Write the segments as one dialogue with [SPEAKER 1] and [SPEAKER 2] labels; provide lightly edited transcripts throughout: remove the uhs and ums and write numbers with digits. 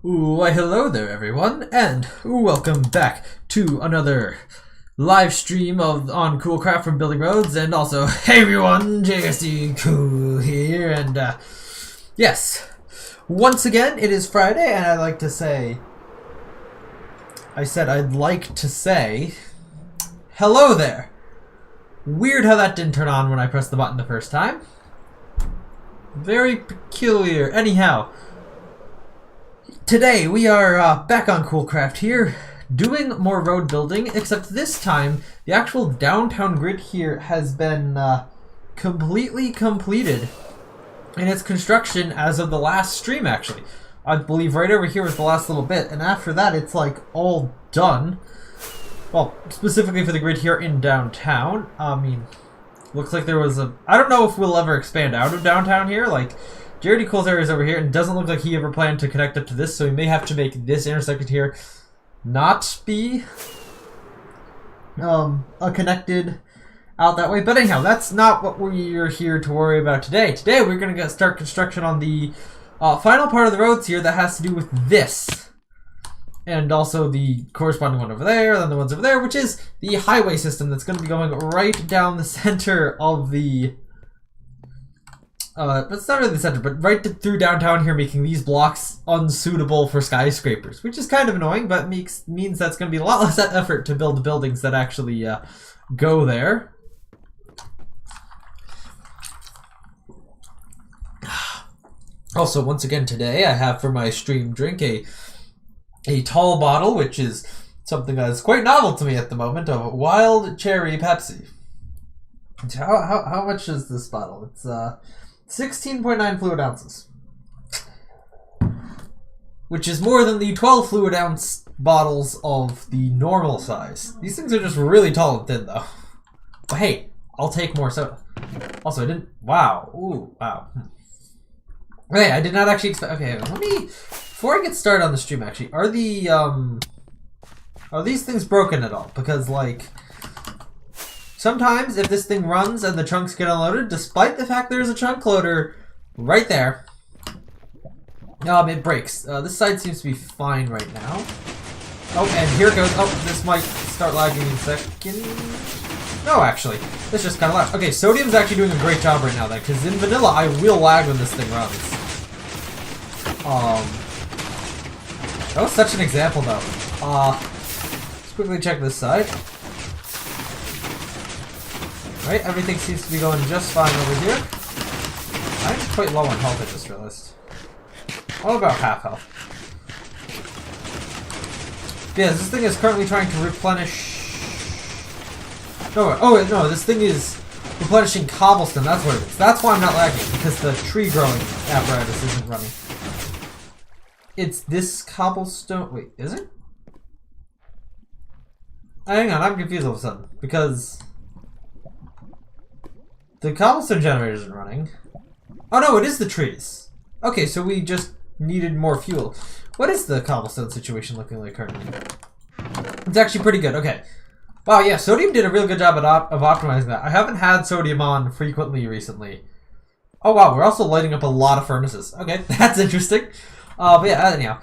[SPEAKER 1] Why, hello there, everyone, and welcome back to another live stream on Coolcraft from Building Roads, and also, hey everyone, JSD Cool here, and yes, once again, it is Friday, and I'd like to say, hello there. Weird how that didn't turn on when I pressed the button the first time. Very peculiar. Anyhow, today we are back on Coolcraft here, doing more road building, except this time the actual downtown grid here has been completely completed in its construction as of the last stream, actually. I believe right over here was the last little bit, and after that it's like all done. Well, specifically for the grid here in downtown. I mean, looks like there was a... I don't know if we'll ever expand out of downtown here. Like, Jared Cole's area is over here, and it doesn't look like he ever planned to connect up to this, so we may have to make this intersection here not be connected out that way. But anyhow, that's not what we're here to worry about today. Today we're going to start construction on the final part of the roads here that has to do with this. And also the corresponding one over there, then the ones over there, which is the highway system that's going to be going right down the center of the... it's not really the center, but right through downtown here, making these blocks unsuitable for skyscrapers, which is kind of annoying, but means that's going to be a lot less effort to build the buildings that actually go there. Also, once again today, I have for my stream drink a tall bottle, which is something that is quite novel to me at the moment, of wild cherry Pepsi. How much is this bottle? It's 16.9 fluid ounces, which is more than the 12 fluid ounce bottles of the normal size. These things are just really tall and thin, though. But hey, I'll take more soda. Also, I didn't... Wow. Ooh, wow. Okay, I did not actually expect... Okay, let me... Before I get started on the stream, actually, are these things broken at all? Because, like, sometimes if this thing runs and the chunks get unloaded, despite the fact there's a chunk loader right there, it breaks. This side seems to be fine right now. Oh, and here it goes. Oh, this might start lagging in a second. No, actually, this just kind of lagged. Okay, Sodium's actually doing a great job right now, then, because in vanilla, I will lag when this thing runs. That was such an example, though. Let's quickly check this side. Right, everything seems to be going just fine over here. I'm quite low on health, I just realized. All about half health. Yeah, this thing is currently trying to replenish... No, this thing is replenishing cobblestone, that's what it is. That's why I'm not lagging, because the tree growing apparatus isn't running. It's this cobblestone... Wait, is it? Hang on, I'm confused all of a sudden. Because... the cobblestone generator isn't running. Oh no, it is the trees. Okay, so we just needed more fuel. What is the cobblestone situation looking like currently? It's actually pretty good, okay. Wow, yeah, Sodium did a real good job of optimizing that. I haven't had Sodium on frequently recently. Oh wow, we're also lighting up a lot of furnaces. Okay, that's interesting. But yeah, anyhow,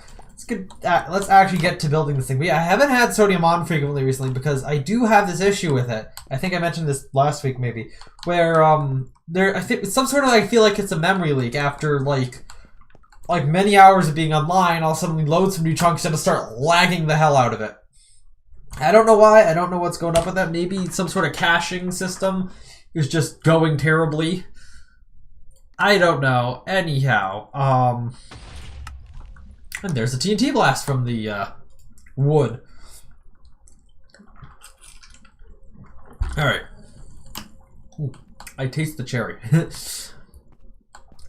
[SPEAKER 1] let's actually get to building this thing. But yeah, I haven't had Sodium on frequently recently because I do have this issue with it. I think I mentioned this last week maybe, where I think some sort of, I feel like it's a memory leak after like many hours of being online. I'll suddenly load some new chunks and start lagging the hell out of it. I don't know why. I don't know what's going up with that. Maybe some sort of caching system is just going terribly. I don't know. Anyhow, and there's a TNT blast from the wood. Alright. I taste the cherry.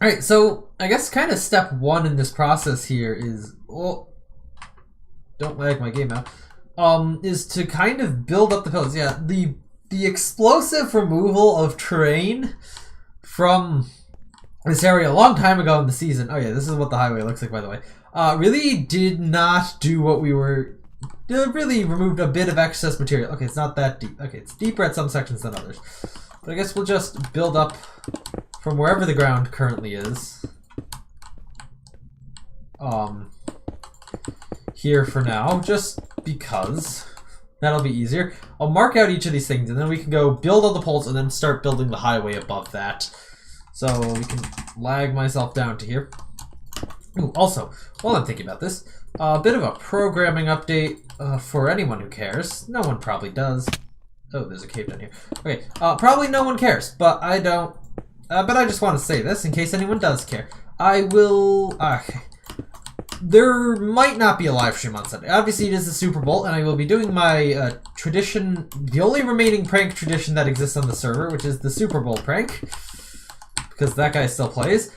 [SPEAKER 1] Alright, so I guess kind of step one in this process here is... Oh, don't lag my game out. Is to kind of build up the pillars. Yeah, the explosive removal of terrain from this area a long time ago in the season. Oh yeah, this is what the highway looks like, by the way. Really did not do what we were... really removed a bit of excess material. Okay, it's not that deep. Okay, it's deeper at some sections than others. But I guess we'll just build up from wherever the ground currently is. here for now, just because that'll be easier. I'll mark out each of these things, and then we can go build all the poles and then start building the highway above that. So we can lag myself down to here. Ooh, also, while I'm thinking about this, a bit of a programming update for anyone who cares. No one probably does. Oh, there's a cave down here. Okay, probably no one cares, but I don't. But I just want to say this in case anyone does care. I will. There might not be a live stream on Sunday. Obviously, it is the Super Bowl, and I will be doing my tradition, the only remaining prank tradition that exists on the server, which is the Super Bowl prank, because that guy still plays.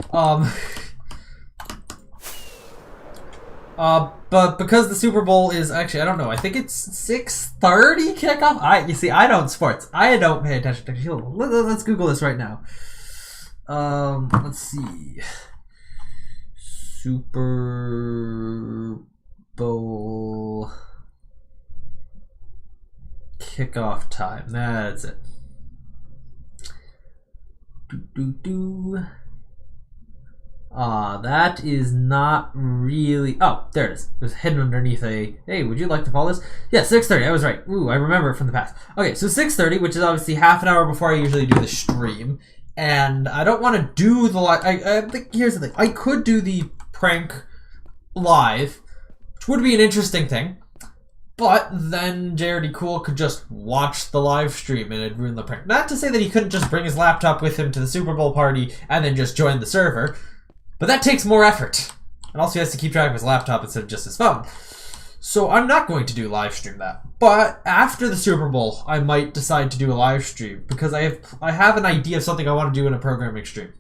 [SPEAKER 1] But because the Super Bowl is actually, I don't know, I think it's 6:30 kickoff. You see, I don't sports. I don't pay attention to. Let's Google this right now. Let's see. Super Bowl kickoff time. That's it. That is not really. Oh, there it is. It was hidden underneath a. Hey, would you like to follow this? Yeah, 6:30. I was right. Ooh, I remember it from the past. Okay, so 6:30, which is obviously half an hour before I usually do the stream, and I don't want to do the live. I think here's the thing. I could do the prank live, which would be an interesting thing, but then JRD Cool could just watch the live stream and it'd ruin the prank. Not to say that he couldn't just bring his laptop with him to the Super Bowl party and then just join the server, but that takes more effort. And also he has to keep track of his laptop instead of just his phone. So I'm not going to do live stream that. But after the Super Bowl, I might decide to do a live stream because I have an idea of something I want to do in a programming stream.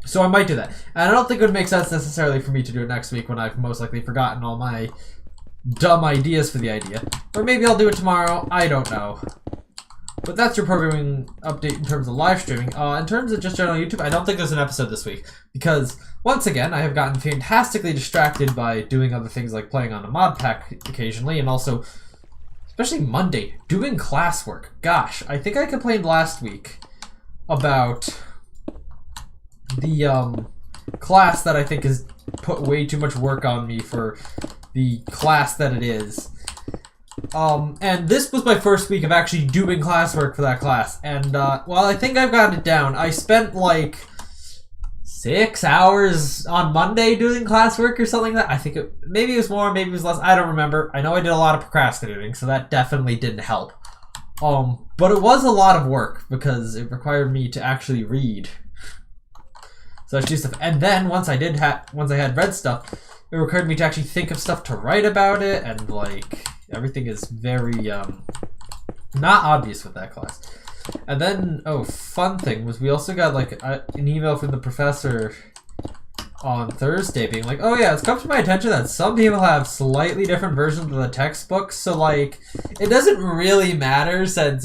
[SPEAKER 1] So I might do that. And I don't think it would make sense necessarily for me to do it next week when I've most likely forgotten all my dumb ideas for the idea. Or maybe I'll do it tomorrow. I don't know. But that's your programming update in terms of live streaming. In terms of just general YouTube, I don't think there's an episode this week. Because, once again, I have gotten fantastically distracted by doing other things like playing on a mod pack occasionally. And also, especially Monday, doing classwork. Gosh, I think I complained last week about the class that I think has put way too much work on me for the class that it is. And this was my first week of actually doing classwork for that class. And while I think I've gotten it down, I spent like 6 hours on Monday doing classwork or something like that. I think maybe it was more, maybe it was less. I don't remember. I know I did a lot of procrastinating, so that definitely didn't help. But it was a lot of work because it required me to actually read. So I should do stuff. And then once I had read stuff, it required me to actually think of stuff to write about it, and like everything is very not obvious with that class. And then fun thing was we also got like an email from the professor on Thursday being like, oh yeah, it's come to my attention that some people have slightly different versions of the textbooks, so like it doesn't really matter since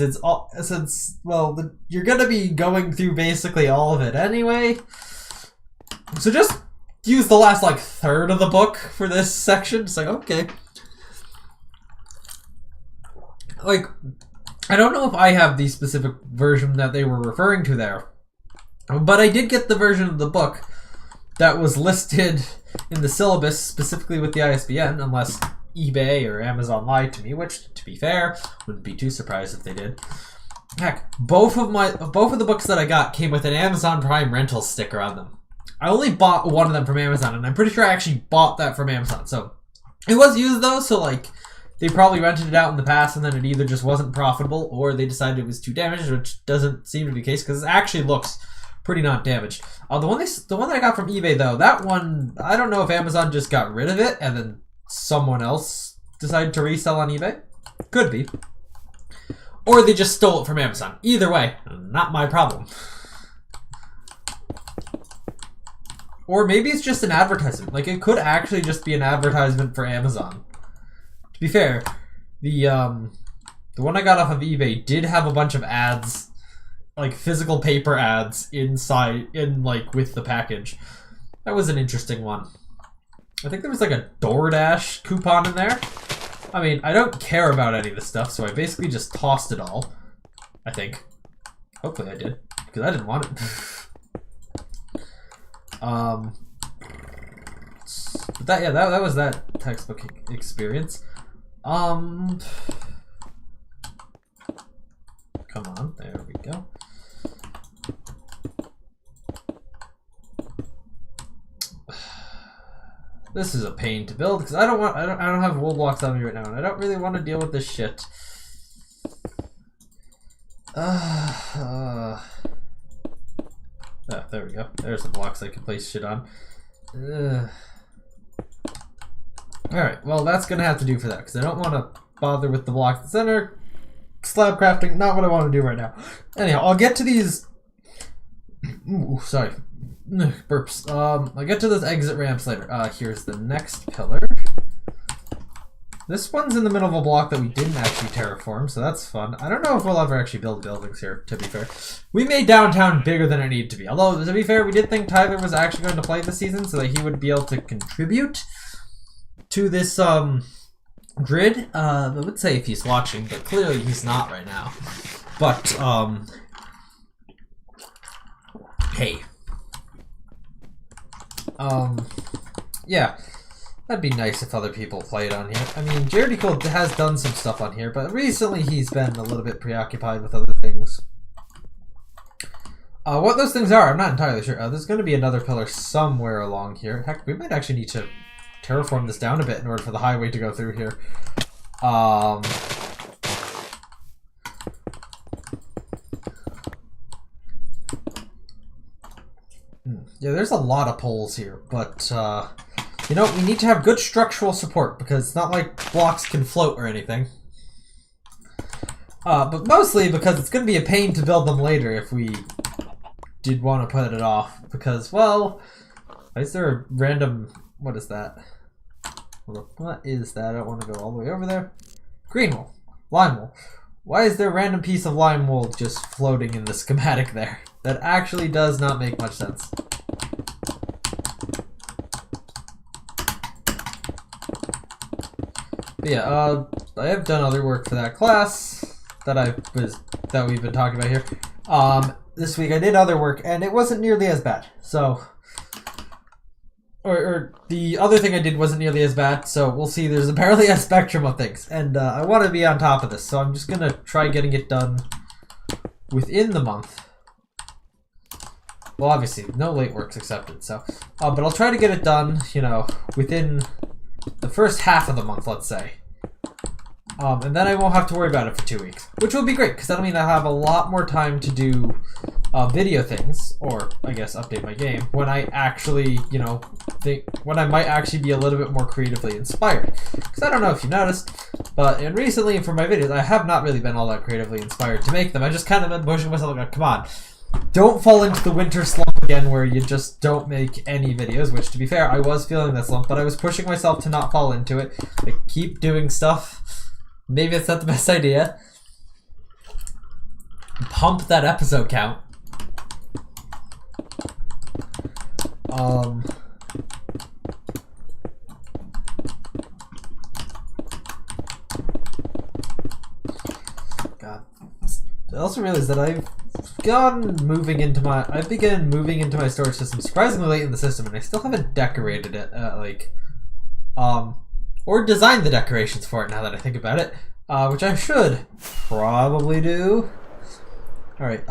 [SPEAKER 1] you're gonna be going through basically all of it anyway. So just use the last like third of the book for this section. It's like, okay. Like, I don't know if I have the specific version that they were referring to there, but I did get the version of the book that was listed in the syllabus specifically with the ISBN, unless eBay or Amazon lied to me, which, to be fair, wouldn't be too surprised if they did. Heck, both of the books that I got came with an Amazon Prime rental sticker on them. I only bought one of them from Amazon, and I'm pretty sure I actually bought that from Amazon. So it was used though, so like they probably rented it out in the past, and then it either just wasn't profitable, or they decided it was too damaged, which doesn't seem to be the case because it actually looks pretty not damaged. The one that I got from eBay though, that one I don't know if Amazon just got rid of it and then someone else decided to resell on eBay. Could be, or they just stole it from Amazon. Either way, not my problem. Or maybe it's just an advertisement. Like, it could actually just be an advertisement for Amazon. To be fair, the one I got off of eBay did have a bunch of ads, like physical paper ads with the package. That was an interesting one. I think there was like a DoorDash coupon in there. I mean, I don't care about any of this stuff, so I basically just tossed it all. I think. Hopefully I did, because I didn't want it. But that, yeah, that was that textbook experience. Come on, there we go. This is a pain to build because I don't have wool blocks on me right now, and I don't really want to deal with this shit. Oh, there we go. There's the blocks I can place shit on. Alright, well that's gonna have to do for that because I don't want to bother with the block in the center. Slab crafting, not what I want to do right now. Anyhow, I'll get to these. Ooh, sorry. Burps. I'll get to those exit ramps later. Here's the next pillar. This one's in the middle of a block that we didn't actually terraform, so that's fun. I don't know if we'll ever actually build buildings here, to be fair. We made downtown bigger than it needed to be. Although, to be fair, we did think Tyler was actually going to play this season so that he would be able to contribute to this, grid. I would say if he's watching, but clearly he's not right now. But, hey. Yeah. That'd be nice if other people played on here. I mean, Jericho has done some stuff on here, but recently he's been a little bit preoccupied with other things. What those things are, I'm not entirely sure. There's going to be another pillar somewhere along here. Heck, we might actually need to terraform this down a bit in order for the highway to go through here. Yeah, there's a lot of poles here, but, you know, we need to have good structural support because it's not like blocks can float or anything. But mostly because it's going to be a pain to build them later if we did want to put it off. Because, well, why is there a random... What is that? What is that? I don't want to go all the way over there. Green wool. Lime wool. Why is there a random piece of lime wool just floating in the schematic there? That actually does not make much sense. But yeah, I have done other work for that class that we've been talking about here. This week I did other work and it wasn't nearly as bad. So, or the other thing I did wasn't nearly as bad. So we'll see. There's apparently a spectrum of things, and I want to be on top of this. So I'm just gonna try getting it done within the month. Well, obviously, no late works accepted. So, but I'll try to get it done. You know, within the first half of the month, let's say. And then I won't have to worry about it for 2 weeks, which will be great because that'll mean I'll have a lot more time to do video things, or I guess update my game when I actually, you know, when I might actually be a little bit more creatively inspired. Because I don't know if you noticed, but recently for my videos, I have not really been all that creatively inspired to make them. I just kind of been pushing myself like, come on, don't fall into the winter slump again where you just don't make any videos, which to be fair, I was feeling that slump, but I was pushing myself to not fall into it. I keep doing stuff. Maybe it's not the best idea. Pump that episode count. God. I also realized that I've begun moving into my storage system surprisingly late in the system, and I still haven't decorated it, or designed the decorations for it now that I think about it, which I should probably do. Alright,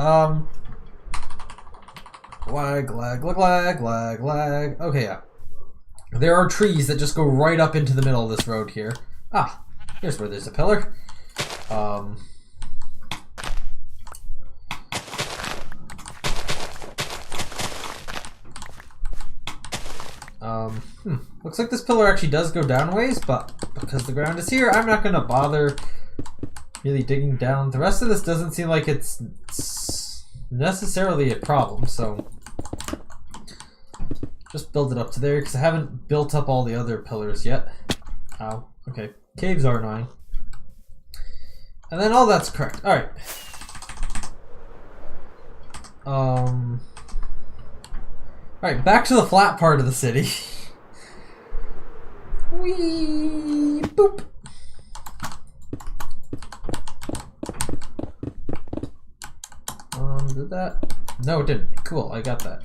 [SPEAKER 1] lag, lag, lag, lag, lag, lag. Okay, yeah. There are trees that just go right up into the middle of this road here. Ah, here's where there's a pillar. Looks like this pillar actually does go down ways, but because the ground is here, I'm not gonna bother really digging down. The rest of this doesn't seem like it's necessarily a problem, so just build it up to there because I haven't built up all the other pillars yet. Ow. Okay. Caves are annoying. And then all that's correct. Alright. Alright, back to the flat part of the city. Whee! Boop! Did that? No, it didn't. Cool, I got that.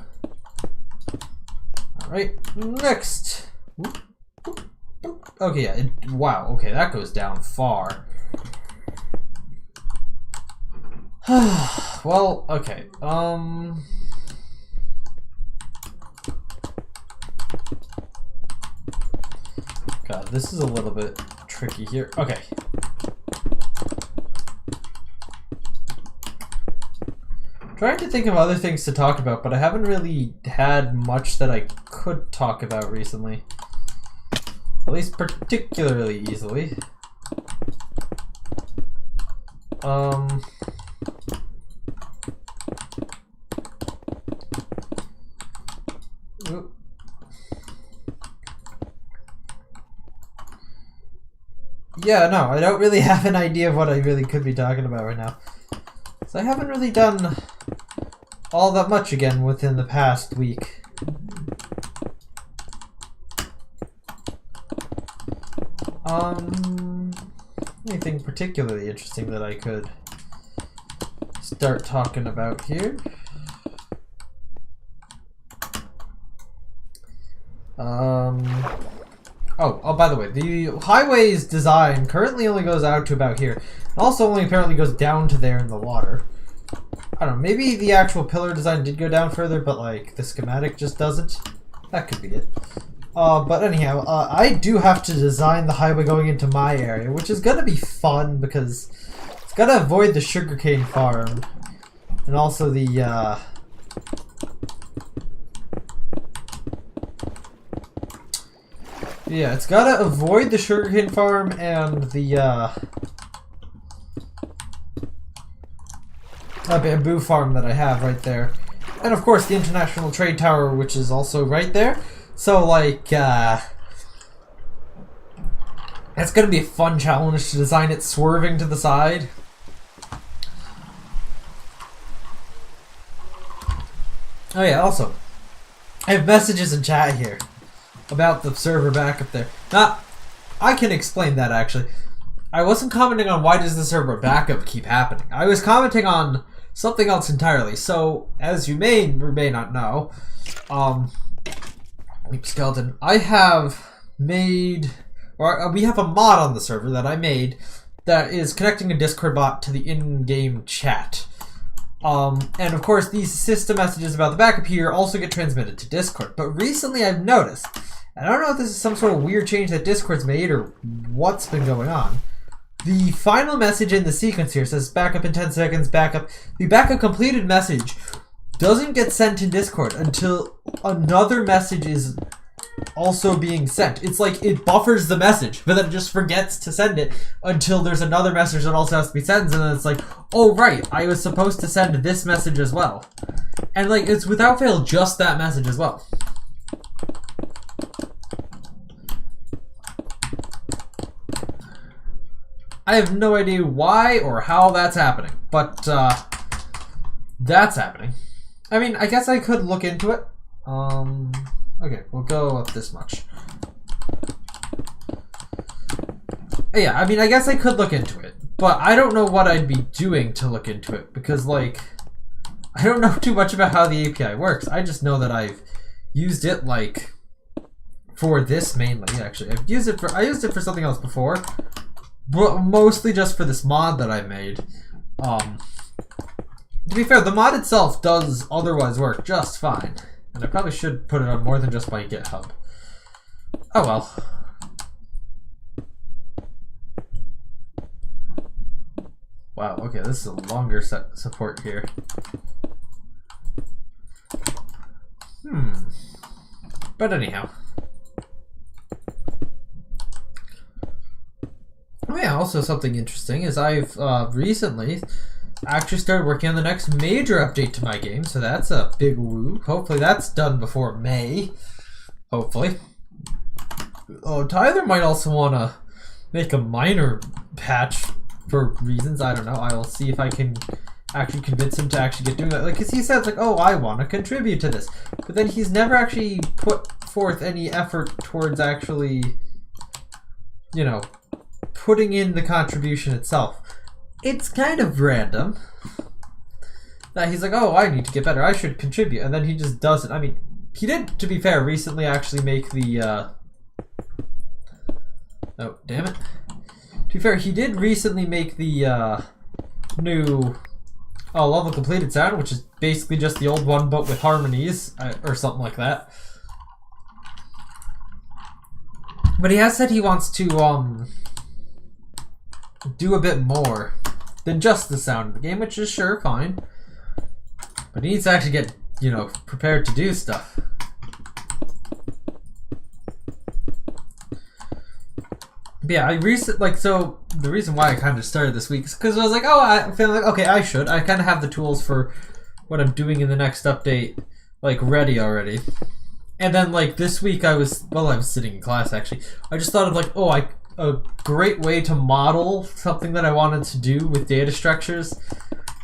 [SPEAKER 1] Alright, next! Okay, yeah. Wow. Okay, that goes down far. Well, okay. God, this is a little bit tricky here. Okay. Trying to think of other things to talk about, but I haven't really had much that I could talk about recently. At least particularly easily. Yeah, no, I don't really have an idea of what I really could be talking about right now. So I haven't really done all that much again within the past week. Anything particularly interesting that I could start talking about here? Oh, by the way, the highway's design currently only goes out to about here. It also only apparently goes down to there in the water. I don't know, maybe the actual pillar design did go down further, but like the schematic just doesn't. That could be it. But anyhow, I do have to design the highway going into my area, which is gonna be fun because it's gotta avoid the sugarcane farm and also the yeah, it's gotta avoid the sugarcane farm and the bamboo farm that I have right there. And of course the International Trade Tower, which is also right there. So like, it's gonna be a fun challenge to design it swerving to the side. Oh yeah, also, I have messages in chat here about the server backup there. Now, I can explain that actually. I wasn't commenting on why does the server backup keep happening. I was commenting on something else entirely. So, as you may or may not know, Skeleton, I have made, or we have a mod on the server that I made that is connecting a Discord bot to the in-game chat. And of course, these system messages about the backup here also get transmitted to Discord. But recently I've noticed, and I don't know if this is some sort of weird change that Discord's made or what's been going on, the final message in the sequence here says backup in 10 seconds, backup. The backup completed message doesn't get sent to Discord until another message is also being sent. It's like it buffers the message, but then it just forgets to send it until there's another message that also has to be sent, and then it's like, oh right, I was supposed to send this message as well. And like, it's without fail just that message as well. I have no idea why or how that's happening, but that's happening. I mean, I guess I could look into it. Okay, we'll go up this much. Yeah, I mean, I guess I could look into it, but I don't know what I'd be doing to look into it because, like, I don't know too much about how the API works. I just know that I've used it, like, for this mainly, actually. I used it for something else before, but mostly just for this mod that I made. To be fair, the mod itself does otherwise work just fine. And I probably should put it on more than just my GitHub. Oh well. Wow, okay, this is a longer support here. But anyhow. Oh yeah, also something interesting is I've recently actually started working on the next major update to my game, so that's a big woo. Hopefully that's done before May. Hopefully. Oh, Tyler might also want to make a minor patch for reasons, I don't know. I will see if I can actually convince him to actually get doing that. Like, because he says, like, oh, I want to contribute to this. But then he's never actually put forth any effort towards actually, you know, putting in the contribution itself. It's kind of random that he's like, oh, I need to get better, I should contribute, and then he just doesn't. I mean, he did, to be fair, recently actually make the Oh, damn it. To be fair, he did recently make the new level completed sound, which is basically just the old one but with harmonies, or something like that. But he has said he wants to do a bit more than just the sound of the game, which is sure fine. But he needs to actually get, you know, prepared to do stuff. But yeah, so the reason why I kind of started this week is because I was like, oh, I'm feeling like, okay, I kind of have the tools for what I'm doing in the next update, like, ready already. And then, like, this week I was sitting in class, actually. I just thought of, like, a great way to model something that I wanted to do with data structures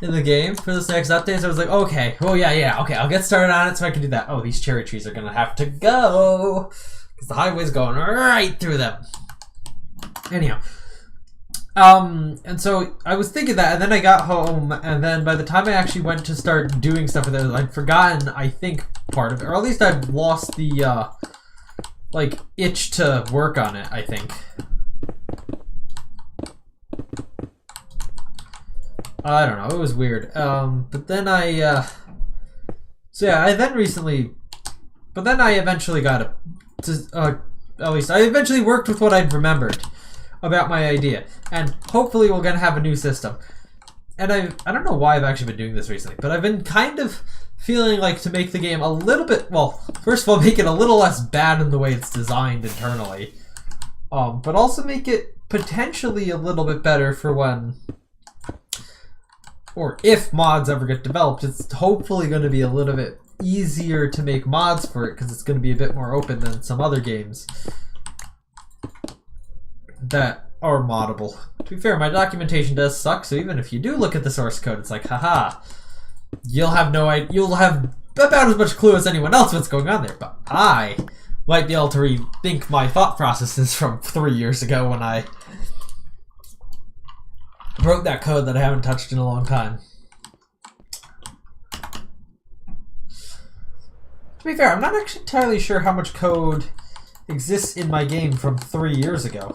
[SPEAKER 1] in the game for this next update. So I was like, okay, okay, I'll get started on it so I can do that. Oh, these cherry trees are going to have to go because the highway's going right through them. Anyhow, and so I was thinking that, and then I got home, and then by the time I actually went to start doing stuff with it, I'd forgotten, I think, part of it, or at least I'd lost the, like, itch to work on it, I think. I don't know, it was weird. But then I eventually got at least I eventually worked with what I'd remembered about my idea, and hopefully we're gonna have a new system. And I don't know why I've actually been doing this recently, but I've been kind of feeling like to make the game a little bit, well, first of all, make it a little less bad in the way it's designed internally, but also make it potentially a little bit better for when, or if mods ever get developed. It's hopefully going to be a little bit easier to make mods for it because it's going to be a bit more open than some other games that are moddable. To be fair, my documentation does suck, so even if you do look at the source code, it's like, haha, you'll have no idea, you'll have about as much clue as anyone else what's going on there, but I might be able to rethink my thought processes from 3 years ago when I wrote that code that I haven't touched in a long time. To be fair, I'm not actually entirely sure how much code exists in my game from 3 years ago.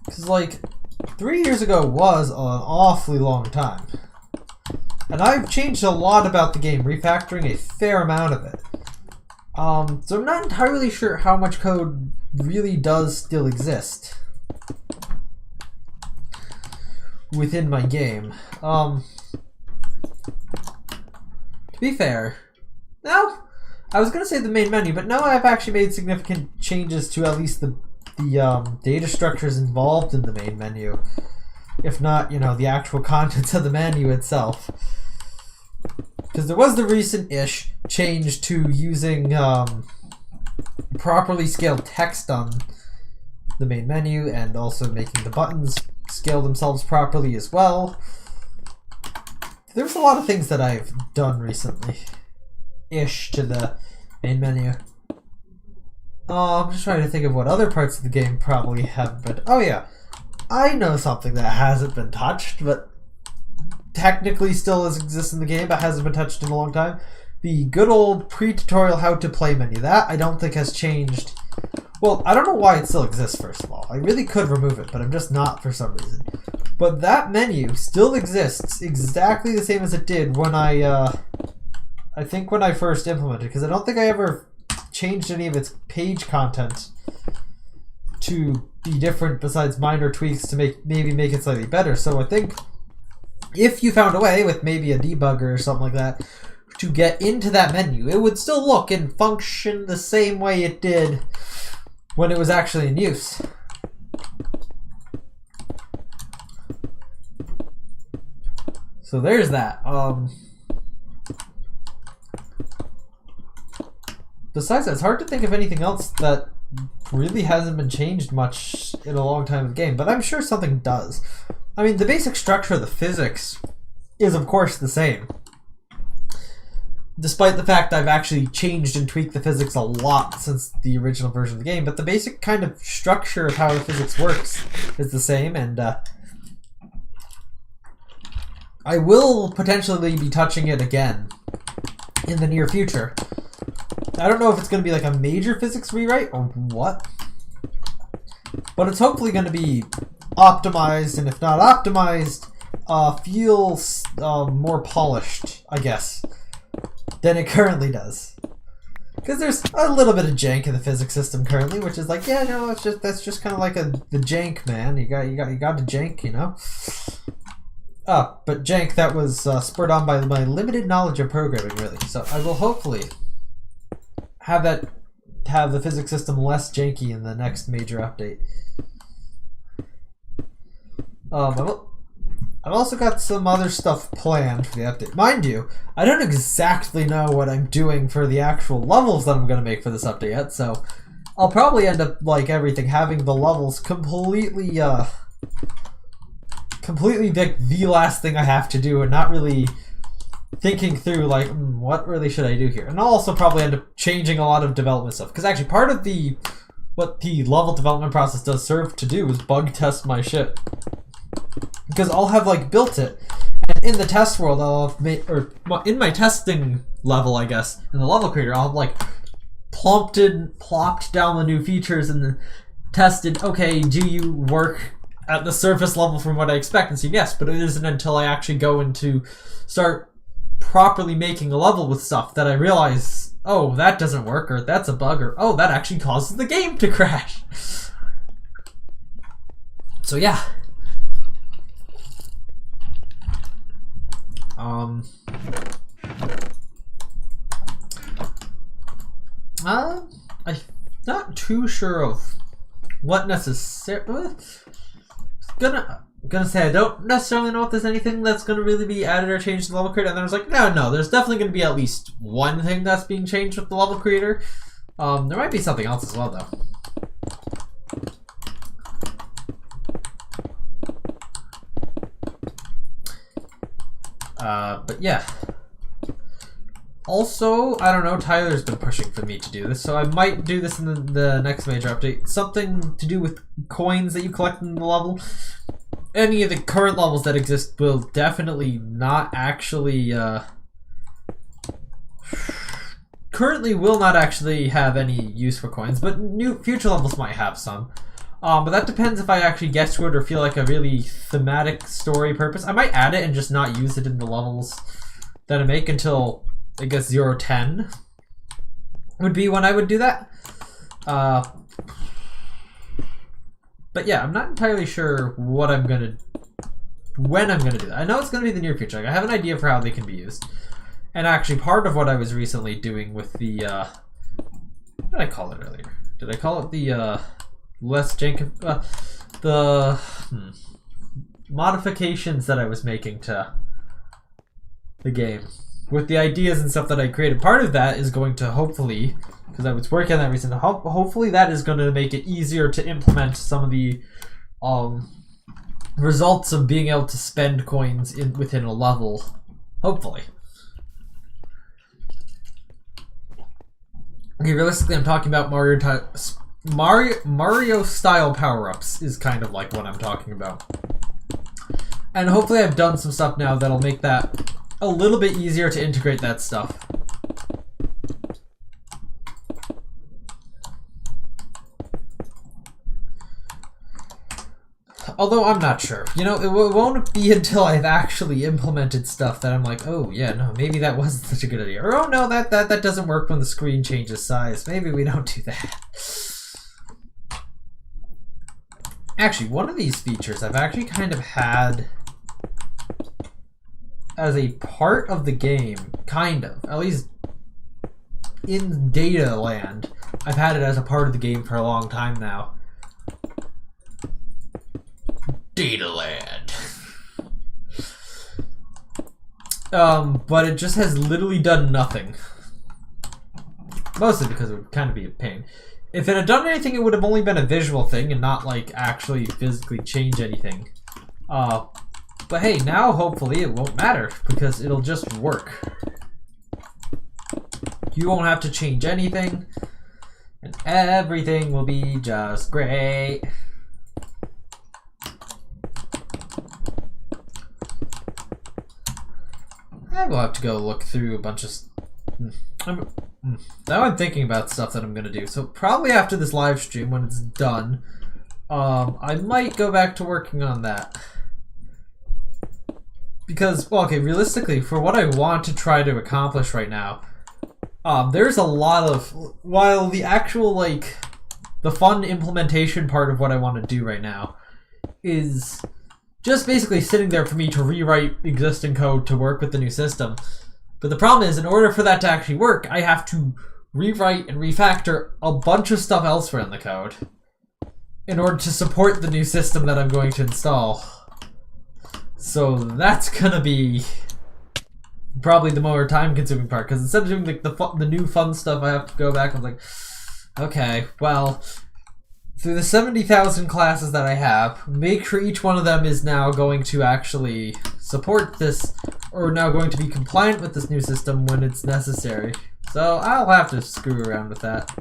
[SPEAKER 1] Because, like, 3 years ago was an awfully long time. And I've changed a lot about the game, refactoring a fair amount of it. So I'm not entirely sure how much code really does still exist within my game. To be fair, no, I was gonna say the main menu, but no, I've actually made significant changes to at least the data structures involved in the main menu, if not, you know, the actual contents of the menu itself. Because there was the recent-ish change to using properly scaled text on the main menu, and also making the buttons scale themselves properly as well. There's a lot of things that I've done recently-ish to the main menu. I'm just trying to think of what other parts of the game probably haven't been. Oh yeah, I know something that hasn't been touched, but technically still exists in the game, but hasn't been touched in a long time. The good old pre-tutorial how to play menu. That I don't think has changed. Well, I don't know why it still exists, first of all. I really could remove it, but I'm just not for some reason. But that menu still exists exactly the same as it did when I think when I first implemented it, because I don't think I ever changed any of its page content to be different besides minor tweaks to maybe make it slightly better. So I think if you found a way with maybe a debugger or something like that to get into that menu, it would still look and function the same way it did when it was actually in use. So there's that. Besides that, it's hard to think of anything else that really hasn't been changed much in a long time in the game, but I'm sure something does. I mean, the basic structure of the physics is, of course, the same. Despite the fact I've actually changed and tweaked the physics a lot since the original version of the game, but the basic kind of structure of how the physics works is the same, and I will potentially be touching it again in the near future. I don't know if it's going to be like a major physics rewrite or what, but it's hopefully going to be optimized, and if not optimized, feels more polished, I guess, than it currently does. Because there's a little bit of jank in the physics system currently, which is like, yeah, no, that's just kind of like the jank, man. You got the jank, you know. But jank that was spurred on by my limited knowledge of programming, really. So I will hopefully have the physics system less janky in the next major update. I've also got some other stuff planned for the update. Mind you, I don't exactly know what I'm doing for the actual levels that I'm going to make for this update yet, so I'll probably end up, like everything, having the levels completely like the last thing I have to do, and not really thinking through, like, what really should I do here? And I'll also probably end up changing a lot of development stuff, because actually part of what the level development process does serve to do is bug test my shit. Because I'll have like built it, and in the test world I'll have made, or in my testing level, I guess, in the level creator, I'll have like plopped down the new features and then tested, okay, do you work at the surface level from what I expect? And say yes, but it isn't until I actually go into start properly making a level with stuff that I realize, oh, that doesn't work, or that's a bug, or oh, that actually causes the game to crash. So yeah. I'm not too sure of what necessarily. Gonna say I don't necessarily know if there's anything that's gonna really be added or changed to the level creator. And then I was like, no, there's definitely gonna be at least one thing that's being changed with the level creator. There might be something else as well, though. But yeah. Also, I don't know, Tyler's been pushing for me to do this, so I might do this in the next major update. Something to do with coins that you collect in the level. Any of the current levels that exist will definitely not actually, currently will not actually have any use for coins, but future levels might have some. But that depends if I actually get to it or feel like a really thematic story purpose. I might add it and just not use it in the levels that I make until, I guess, 0-10 would be when I would do that. But yeah, I'm not entirely sure when I'm gonna do that. I know it's gonna be the near future. Like, I have an idea for how they can be used. And actually, part of what I was recently doing with the, what did I call it earlier? Did I call it the, less jank, the modifications that I was making to the game with the ideas and stuff that I created? Part of that is going to hopefully, because I was working on that recently, hopefully that is going to make it easier to implement some of the results of being able to spend coins within a level. Hopefully. Okay, realistically, I'm talking about Mario style power-ups is kind of like what I'm talking about. And hopefully I've done some stuff now that'll make that a little bit easier to integrate that stuff. Although I'm not sure. You know, it won't be until I've actually implemented stuff that I'm like, oh yeah, no, maybe that wasn't such a good idea. Or oh no, that doesn't work when the screen changes size. Maybe we don't do that. Actually, one of these features I've actually kind of had as a part of the game, kind of. At least in data land, I've had it as a part of the game for a long time now. Data land. But it just has literally done nothing. Mostly because it would kind of be a pain. If it had done anything, it would have only been a visual thing and not like actually physically change anything. But hey, now hopefully it won't matter because it'll just work. You won't have to change anything and everything will be just great. I will have to go look through a bunch of... Now I'm thinking about stuff that I'm gonna do. So probably after this live stream, when it's done, I might go back to working on that. Because, well, okay, realistically, for what I want to try to accomplish right now, there's a lot of, while the actual, like, the fun implementation part of what I want to do right now is just basically sitting there for me to rewrite existing code to work with the new system. But the problem is, in order for that to actually work, I have to rewrite and refactor a bunch of stuff elsewhere in the code in order to support the new system that I'm going to install. So that's gonna be probably the more time-consuming part, because instead of doing like the new fun stuff, I have to go back and like, okay, well, through the 70,000 classes that I have, make sure each one of them is now going to actually support this, or now going to be compliant with this new system when it's necessary. So I'll have to screw around with that.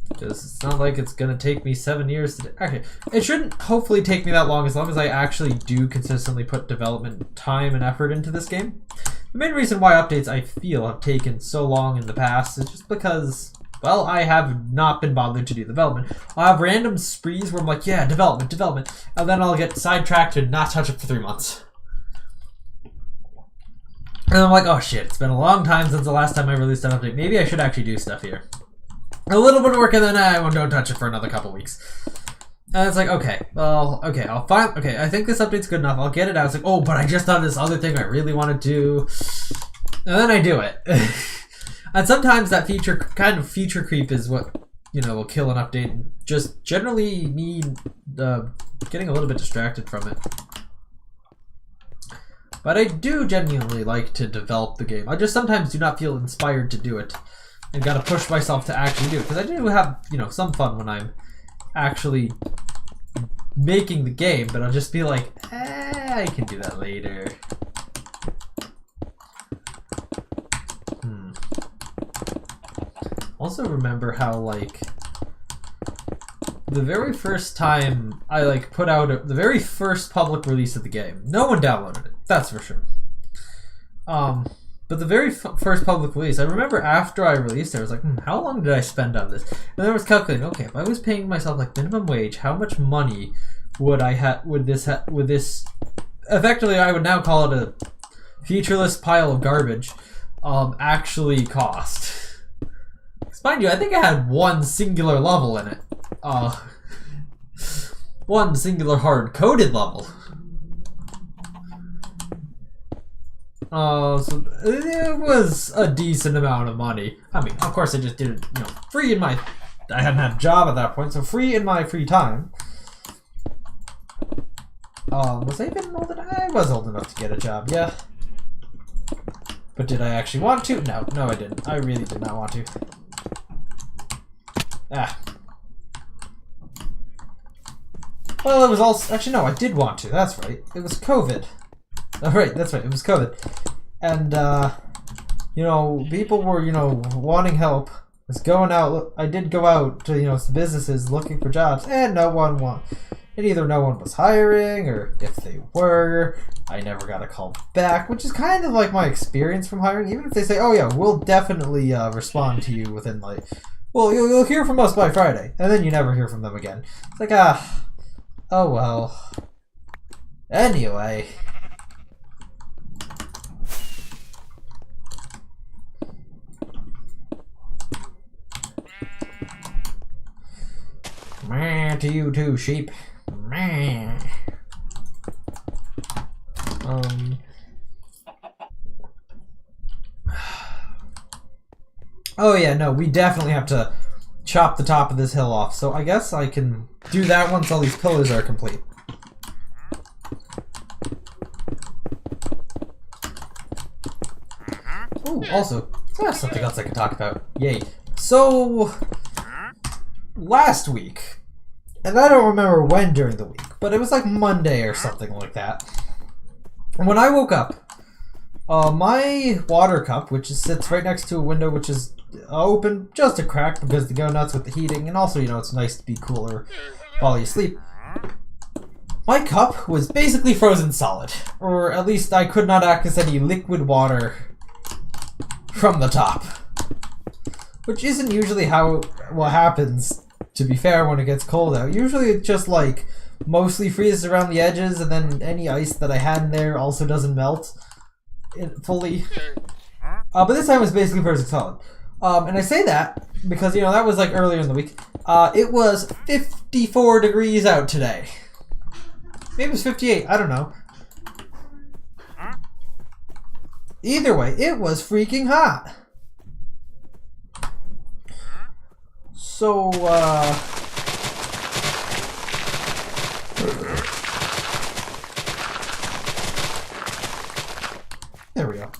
[SPEAKER 1] Because it's not like it's going to take me 7 years to do. Actually, it shouldn't hopefully take me that long as I actually do consistently put development time and effort into this game. The main reason why updates, I feel, have taken so long in the past is just because, well, I have not been bothered to do development. I'll have random sprees where I'm like, yeah, development, and then I'll get sidetracked and not touch it for 3 months. And I'm like, oh shit, it's been a long time since the last time I released an update. Maybe I should actually do stuff here. A little bit of work and then I don't touch it for another couple weeks. And it's like, okay, well, okay, I'll find, okay, I think this update's good enough. I'll get it out. It's like, oh, but I just thought of this other thing I really want to do. And then I do it. And sometimes that kind of feature creep is what, you know, will kill an update. And just generally me getting a little bit distracted from it. But I do genuinely like to develop the game. I just sometimes do not feel inspired to do it. And gotta push myself to actually do it. Because I do have, you know, some fun when I'm actually making the game. But I'll just be like, I can do that later. Also remember how, like, the very first time I, like, put out the very first public release of the game, no one downloaded it. That's for sure. But the very first public release, I remember after I released it, I was like, how long did I spend on this? And then I was calculating, okay, if I was paying myself like minimum wage, how much money would this effectively, I would now call it a featureless pile of garbage, actually cost? Because mind you, I think I had one singular level in it. One singular hard-coded level. So it was a decent amount of money. I mean, of course I just did it, you know, free in my, I hadn't had a job at that point, so free in my free time. Was I even old enough? I was old enough to get a job, yeah. But did I actually want to? No, I didn't. I really did not want to. Well, it was also, actually no, I did want to, that's right. It was COVID. Oh, right, that's right, it was COVID. And, you know, people were, you know, wanting help. I was going out, I did go out to, you know, some businesses looking for jobs, and no one was hiring, or if they were, I never got a call back, which is kind of like my experience from hiring. Even if they say, oh yeah, we'll definitely respond to you within, like, well, you'll hear from us by Friday, and then you never hear from them again. It's like, oh well. Anyway. Meh to you too, sheep. Meh. Oh yeah, no, we definitely have to chop the top of this hill off. So I guess I can do that once all these pillars are complete. Oh, also, there's something else I can talk about. Yay. So, last week, and I don't remember when during the week, but it was like Monday or something like that. When I woke up, my water cup, which sits right next to a window which is open just a crack because to go nuts with the heating, and also, you know, it's nice to be cooler while you sleep. My cup was basically frozen solid, or at least I could not access any liquid water from the top. Which isn't usually what happens, to be fair, when it gets cold out. Usually it just like mostly freezes around the edges, and then any ice that I had in there also doesn't melt fully. But this time it was basically perfect solid. And I say that because, you know, that was like earlier in the week. It was 54 degrees out today. Maybe it was 58, I don't know. Either way, it was freaking hot. So, there we go.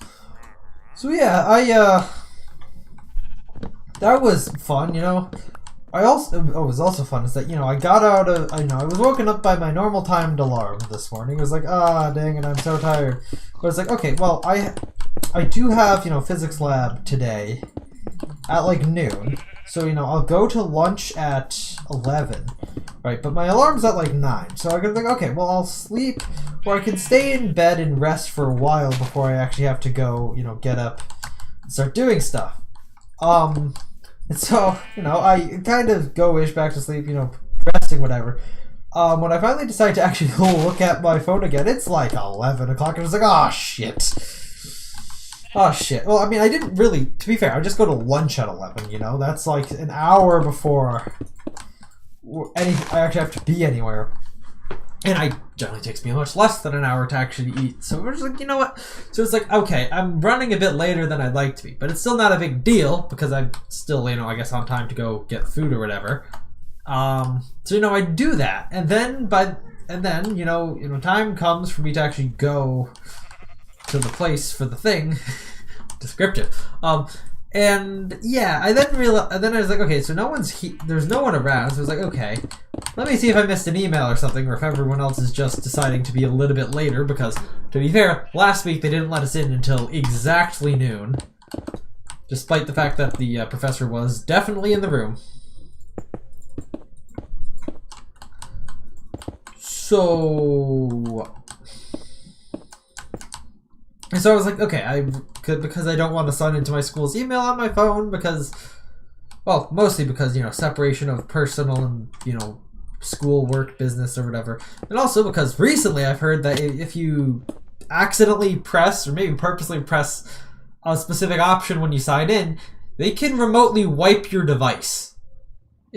[SPEAKER 1] So yeah, that was fun, you know. What was also fun is that, you know, I got out of, I was woken up by my normal timed alarm this morning. It was like, dang it, I'm so tired. But it's like, okay, well, I do have, you know, physics lab today at like noon. So, you know, I'll go to lunch at 11, right? But my alarm's at like 9. So I'm gonna think, okay, well, I'll sleep, or I can stay in bed and rest for a while before I actually have to go, you know, get up and start doing stuff. And so, you know, I kind of go-ish back to sleep, you know, resting, whatever. When I finally decide to actually go look at my phone again, it's like 11 o'clock, and I was like, oh, shit. Oh, shit. Well, I mean, I didn't really, to be fair, I just go to lunch at 11, you know? That's like an hour before I actually have to be anywhere. And it generally takes me much less than an hour to actually eat. So we're just like, you know what? So it's like, okay, I'm running a bit later than I'd like to be. But it's still not a big deal because I'm still, you know, I guess on time to go get food or whatever. So, you know, I do that. And then, you know, time comes for me to actually go to the place for the thing. Descriptive. And yeah, I then realized, and then I was like, okay, so there's no one around, so I was like, okay, let me see if I missed an email or something, or if everyone else is just deciding to be a little bit later, because, to be fair, last week they didn't let us in until exactly noon, despite the fact that the professor was definitely in the room. So I was like, okay, because I don't want to sign into my school's email on my phone because, well, mostly because, you know, separation of personal and, you know, school, work, business, or whatever. And also because recently I've heard that if you accidentally press, or maybe purposely press, a specific option when you sign in, they can remotely wipe your device.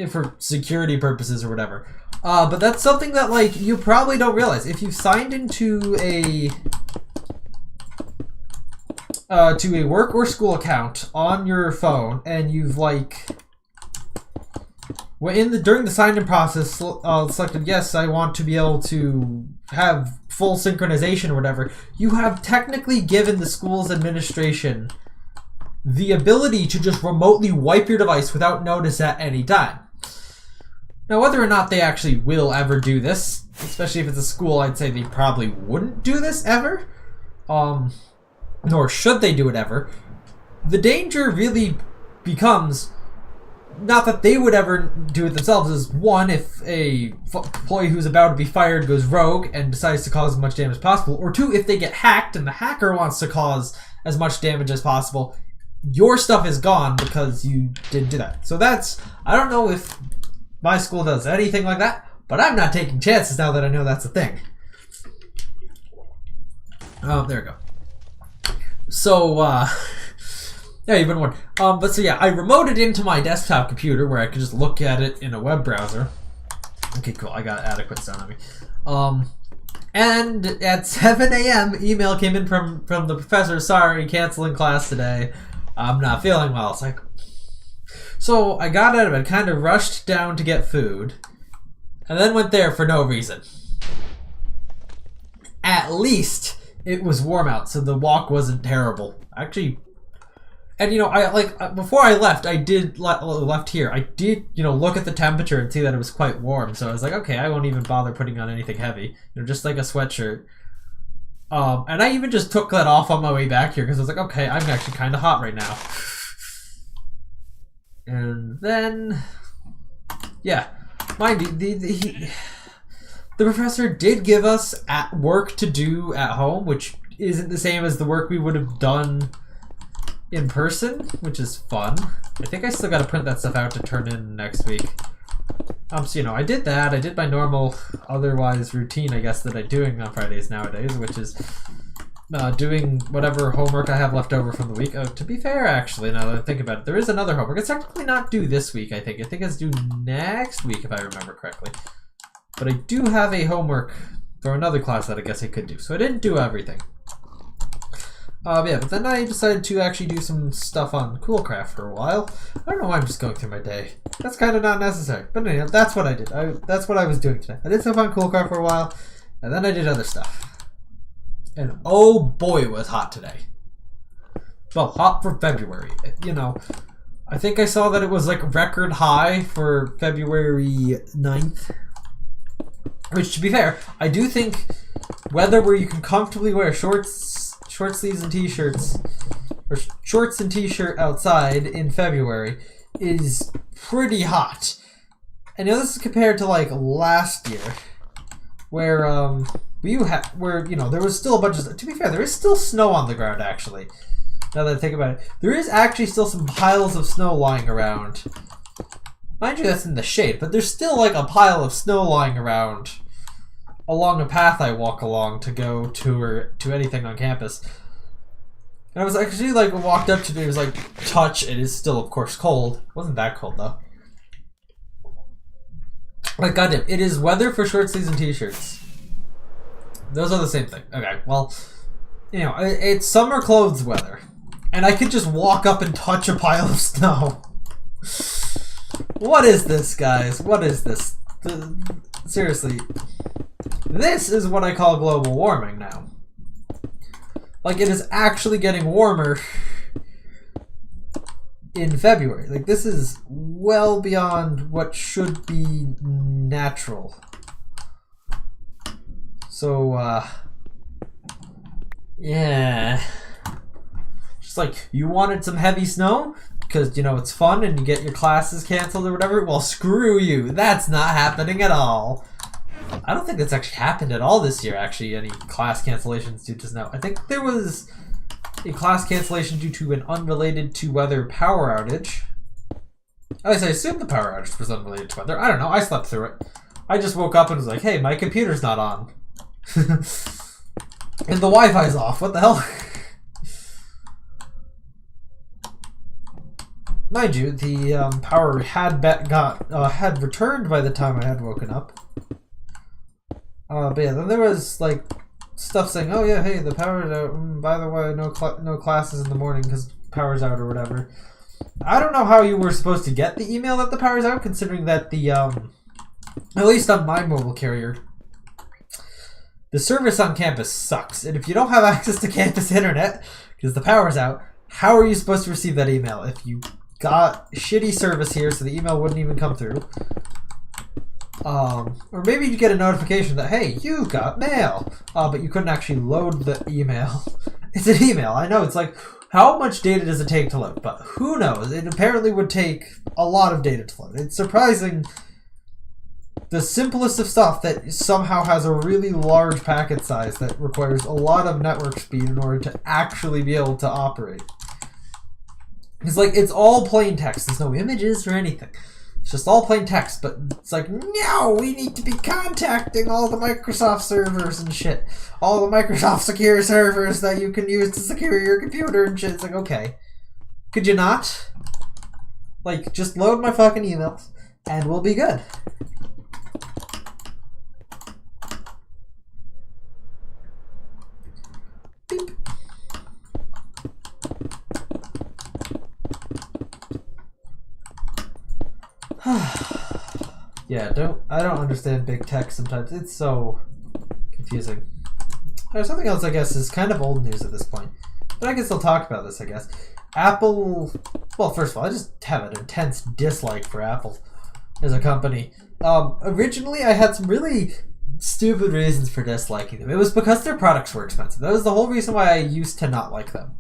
[SPEAKER 1] For security purposes or whatever. But that's something that, like, you probably don't realize. If you've signed into a work or school account on your phone, and you've like during the sign-in process selected yes, I want to be able to have full synchronization or whatever, you have technically given the school's administration the ability to just remotely wipe your device without notice at any time. Now, whether or not they actually will ever do this, especially if it's a school, I'd say they probably wouldn't do this ever. Nor should they do it ever. The danger really becomes not that they would ever do it themselves, is one, if a employee who's about to be fired goes rogue and decides to cause as much damage as possible, or two, if they get hacked and the hacker wants to cause as much damage as possible, your stuff is gone because you didn't do that. So I don't know if my school does anything like that, but I'm not taking chances now that I know that's a thing. Oh, there we go. So, yeah, you've been warned. But so yeah, I remoted into my desktop computer where I could just look at it in a web browser. Okay, cool. I got adequate sound on me. And at 7 a.m., email came in from the professor. Sorry, canceling class today. I'm not feeling well. It's like, so I got out of bed, kind of rushed down to get food, and then went there for no reason. At least it was warm out, so the walk wasn't terrible. Actually, and you know, before I left, I did left here. I did, you know, look at the temperature and see that it was quite warm. So I was like, okay, I won't even bother putting on anything heavy. You know, just like a sweatshirt. And I even just took that off on my way back here because I was like, okay, I'm actually kind of hot right now. And then, yeah, mind you, the professor did give us work to do at home, which isn't the same as the work we would have done in person, which is fun. I think I still got to print that stuff out to turn in next week. So, you know, I did that. I did my normal, otherwise routine, I guess, that I'm doing on Fridays nowadays, which is doing whatever homework I have left over from the week. Oh, to be fair, actually, now that I think about it, there is another homework. It's technically not due this week, I think. I think it's due next week, if I remember correctly. But I do have a homework for another class that I guess I could do. So I didn't do everything. Yeah, but then I decided to actually do some stuff on Coolcraft for a while. I don't know why I'm just going through my day. That's kind of not necessary. But anyway, that's what I did. That's what I was doing today. I did stuff on Coolcraft for a while, and then I did other stuff. And oh boy, it was hot today. Well, hot for February. You know, I think I saw that it was like record high for February 9th. Which, to be fair, I do think weather where you can comfortably wear short sleeves and t-shirts, or shorts and t-shirt outside in February is pretty hot. And you know, this is compared to like last year, where you know, there was still a bunch of, to be fair, there is still snow on the ground actually. Now that I think about it, there is actually still some piles of snow lying around. Mind you, that's in the shade, but there's still like a pile of snow lying around along a path I walk along to go to or to anything on campus. And I was actually like walked up to it, was like touch. It is still of course cold. It wasn't that cold though. Like goddamn, it is weather for short sleeves and t-shirts. Those are the same thing. Okay, well, you know, it's summer clothes weather, and I could just walk up and touch a pile of snow. What is this, guys? What is this? Seriously. This is what I call global warming now. Like, it is actually getting warmer in February. Like, this is well beyond what should be natural. So, yeah. Just like, you wanted some heavy snow? Because, you know, it's fun and you get your classes canceled or whatever? Well, screw you. That's not happening at all. I don't think that's actually happened at all this year, actually, any class cancellations due to snow. I think there was a class cancellation due to an unrelated to weather power outage. At least I assume the power outage was unrelated to weather. I don't know. I slept through it. I just woke up and was like, hey, my computer's not on. And the Wi-Fi's off. What the hell? Mind you, the power had returned by the time I had woken up. But yeah, then there was like stuff saying, "Oh yeah, hey, the power's out. By the way, no classes in the morning because power's out or whatever." I don't know how you were supposed to get the email that the power's out, considering that the at least on my mobile carrier, the service on campus sucks, and if you don't have access to campus internet because the power's out, how are you supposed to receive that email if you got shitty service here, so the email wouldn't even come through? Or maybe you get a notification that, hey, you got mail, but you couldn't actually load the email. It's an email. I know, it's like, how much data does it take to load? But who knows? It apparently would take a lot of data to load. It's surprising the simplest of stuff that somehow has a really large packet size that requires a lot of network speed in order to actually be able to operate. It's like, it's all plain text. There's no images or anything. It's just all plain text, but it's like, no, we need to be contacting all the Microsoft servers and shit. All the Microsoft secure servers that you can use to secure your computer and shit. It's like, okay. Could you not? Like, just load my fucking emails and we'll be good. Beep. Yeah, I don't understand big tech sometimes. It's so confusing. There's something else I guess is kind of old news at this point, but I can still talk about this, I guess. Apple, well, first of all, I just have an intense dislike for Apple as a company. Originally, I had some really stupid reasons for disliking them. It was because their products were expensive. That was the whole reason why I used to not like them.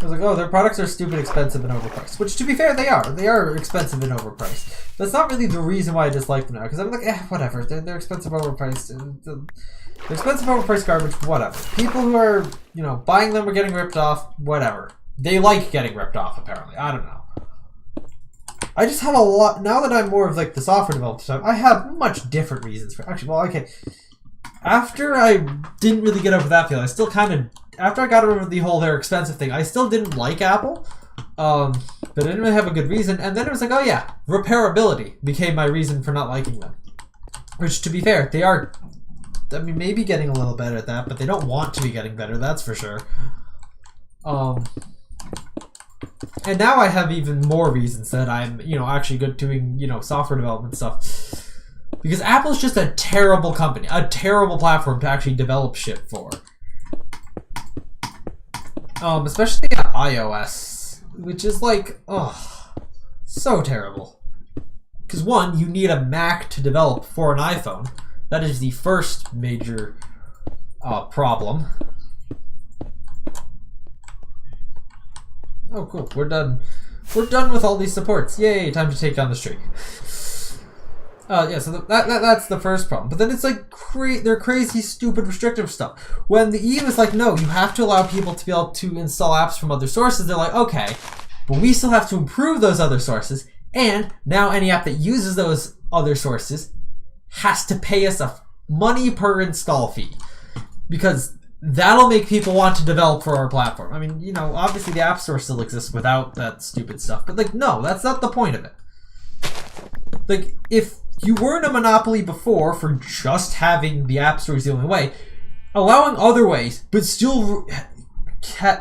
[SPEAKER 1] I was like, oh, their products are stupid, expensive, and overpriced. Which, to be fair, they are. They are expensive and overpriced. That's not really the reason why I dislike them now. Because I'm like, whatever. They're expensive, overpriced. They're expensive, overpriced garbage, whatever. People who are, you know, buying them or getting ripped off, whatever. They like getting ripped off, apparently. I don't know. I just have a lot... Now that I'm more of, like, the software developer stuff, I have much different reasons for... Actually, well, okay. After I didn't really get over that feeling, I still kind of... After I got over the whole they're expensive thing, I still didn't like Apple, but I didn't really have a good reason. And then it was like, oh yeah, repairability became my reason for not liking them. Which, to be fair, they are, I mean, maybe getting a little better at that, but they don't want to be getting better, that's for sure. And now I have even more reasons that I'm, you know, actually good doing, you know, software development stuff. Because Apple's just a terrible company, a terrible platform to actually develop shit for. Especially on iOS, which is like, oh, so terrible. Because one, you need a Mac to develop for an iPhone. That is the first major problem. Oh, cool. We're done. We're done with all these supports. Yay! Time to take down the tree. Yeah, so that's the first problem. But then it's like they're crazy, stupid, restrictive stuff. When the EU is like, no, you have to allow people to be able to install apps from other sources, they're like, okay, but we still have to improve those other sources, and now any app that uses those other sources has to pay us a money per install fee. Because that'll make people want to develop for our platform. I mean, you know, obviously the App Store still exists without that stupid stuff, but like, no, that's not the point of it. Like, if you weren't a monopoly before for just having the App Store is the only way, allowing other ways, but still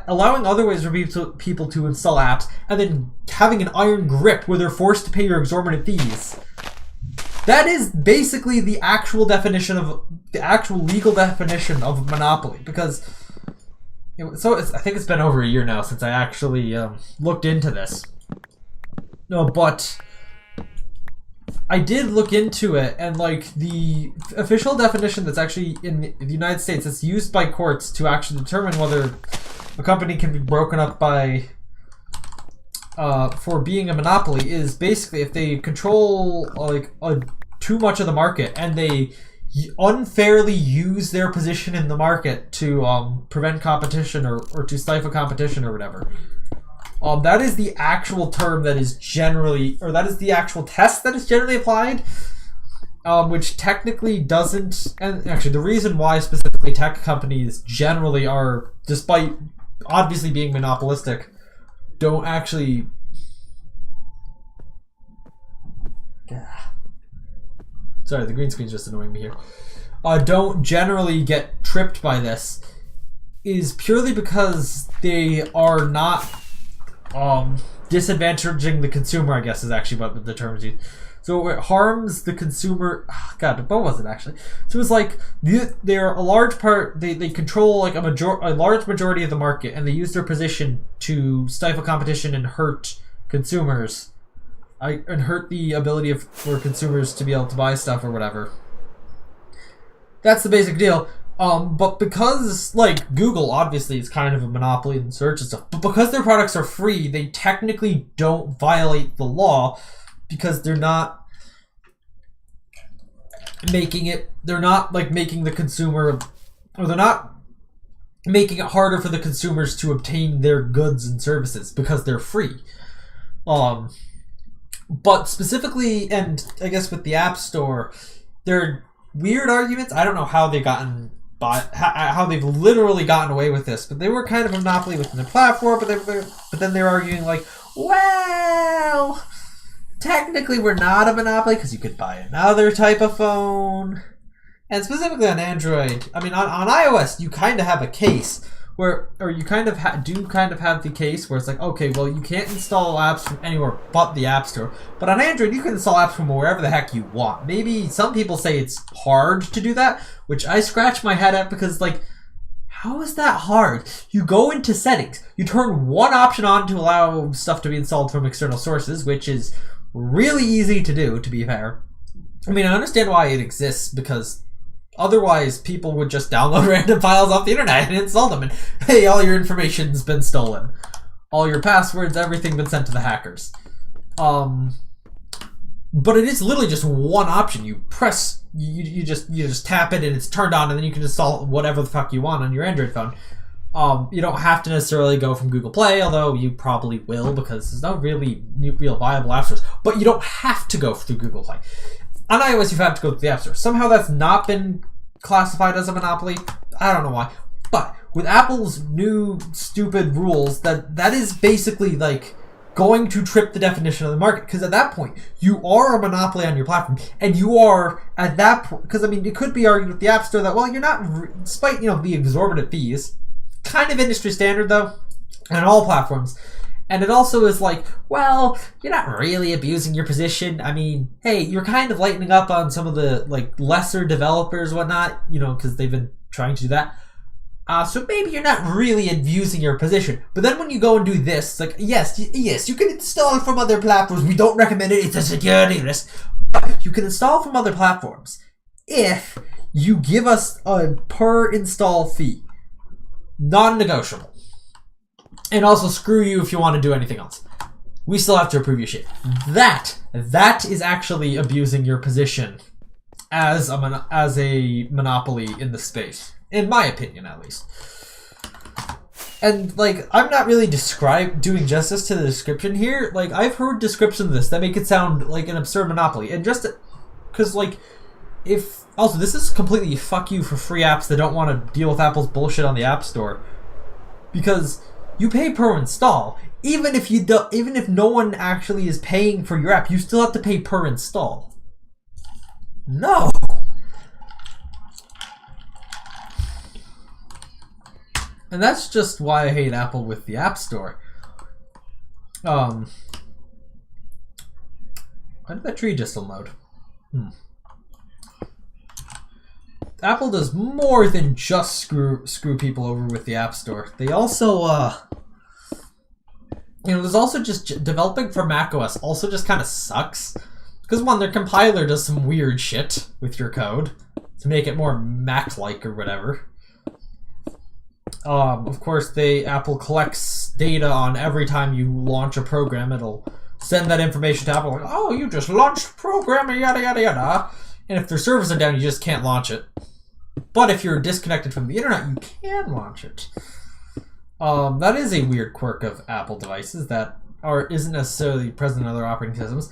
[SPEAKER 1] allowing other ways for people to install apps, and then having an iron grip where they're forced to pay your exorbitant fees. That is basically the actual definition of the actual legal definition of monopoly. Because, you know, so I think it's been over a year now since I actually looked into this. No, but I did look into it, and like the official definition that's actually in the United States that's used by courts to actually determine whether a company can be broken up by for being a monopoly is basically if they control like too much of the market and they unfairly use their position in the market to prevent competition or to stifle competition or whatever. That is the actual term that is generally, or that is the actual test that is generally applied, which technically doesn't, and actually the reason why specifically tech companies generally are, despite obviously being monopolistic, don't actually, sorry, the green screen's just annoying me here, don't generally get tripped by this, is purely because they are not disadvantaging the consumer, I guess is actually what the term is used. So it harms the consumer. Oh, God, what was it actually? So it's like they're a large part. They control like a large majority of the market, and they use their position to stifle competition and hurt consumers, and hurt the ability for consumers to be able to buy stuff or whatever. That's the basic deal. But because, like, Google obviously is kind of a monopoly in search and stuff, but because their products are free, they technically don't violate the law because they're not making the consumer, or they're not making it harder for the consumers to obtain their goods and services because they're free. But specifically, and I guess with the App Store, there are weird arguments. I don't know how they've literally gotten away with this, but they were kind of a monopoly within the platform, but then they're arguing like, well, technically we're not a monopoly because you could buy another type of phone. And specifically on Android, I mean on iOS, you kind of have a case where, or you kind of have the case where it's like, okay, well, you can't install apps from anywhere but the App Store. But on Android, you can install apps from wherever the heck you want. Maybe some people say it's hard to do that, which I scratch my head at because, like, how is that hard? You go into settings, you turn one option on to allow stuff to be installed from external sources, which is really easy to do, to be fair. I mean, I understand why it exists, because otherwise, people would just download random files off the internet and install them, and hey, all your information's been stolen. all your passwords, everything been sent to the hackers. But it is literally just one option. You press, you just tap it and it's turned on, and then you can install whatever the fuck you want on your Android phone. You don't have to necessarily go from Google Play, although you probably will because there's no really real viable app stores. But you don't have to go through Google Play. On iOS, you have to go to the App Store. Somehow that's not been classified as a monopoly. I don't know why. But with Apple's new stupid rules, that is basically like going to trip the definition of the market, because at that point you are a monopoly on your platform, and you are at that point, because I mean it could be argued with the App Store that, well, you're not, despite the exorbitant fees, kind of industry standard though on all platforms. And it also is like, well, you're not really abusing your position. I mean, hey, you're kind of lightening up on some of the like lesser developers, whatnot, because they've been trying to do that. So maybe you're not really abusing your position. But then when you go and do this, like, yes, you can install from other platforms. We don't recommend it. It's a security risk. But you can install from other platforms if you give us a per install fee. Non-negotiable. And also screw you if you want to do anything else. We still have to approve your shit. That is actually abusing your position as a monopoly in the space. In my opinion, at least. And, like, I'm not really doing justice to the description here. Like, I've heard descriptions of this that make it sound like an absurd monopoly. And just because, like, also, this is completely fuck you for free apps that don't want to deal with Apple's bullshit on the App Store. Because you pay per install. Even if no one actually is paying for your app, you still have to pay per install. No! And that's just why I hate Apple with the App Store. Why did that tree just unload? Apple does more than just screw people over with the App Store. They also, there's also just developing for macOS also just kind of sucks. Because one, their compiler does some weird shit with your code to make it more Mac-like or whatever. Of course, Apple collects data on every time you launch a program. It'll send that information to Apple, like, oh, you just launched a program, yada, yada, yada. And if their servers are down, you just can't launch it. But if you're disconnected from the internet, you can launch it. That is a weird quirk of Apple devices that isn't necessarily present in other operating systems.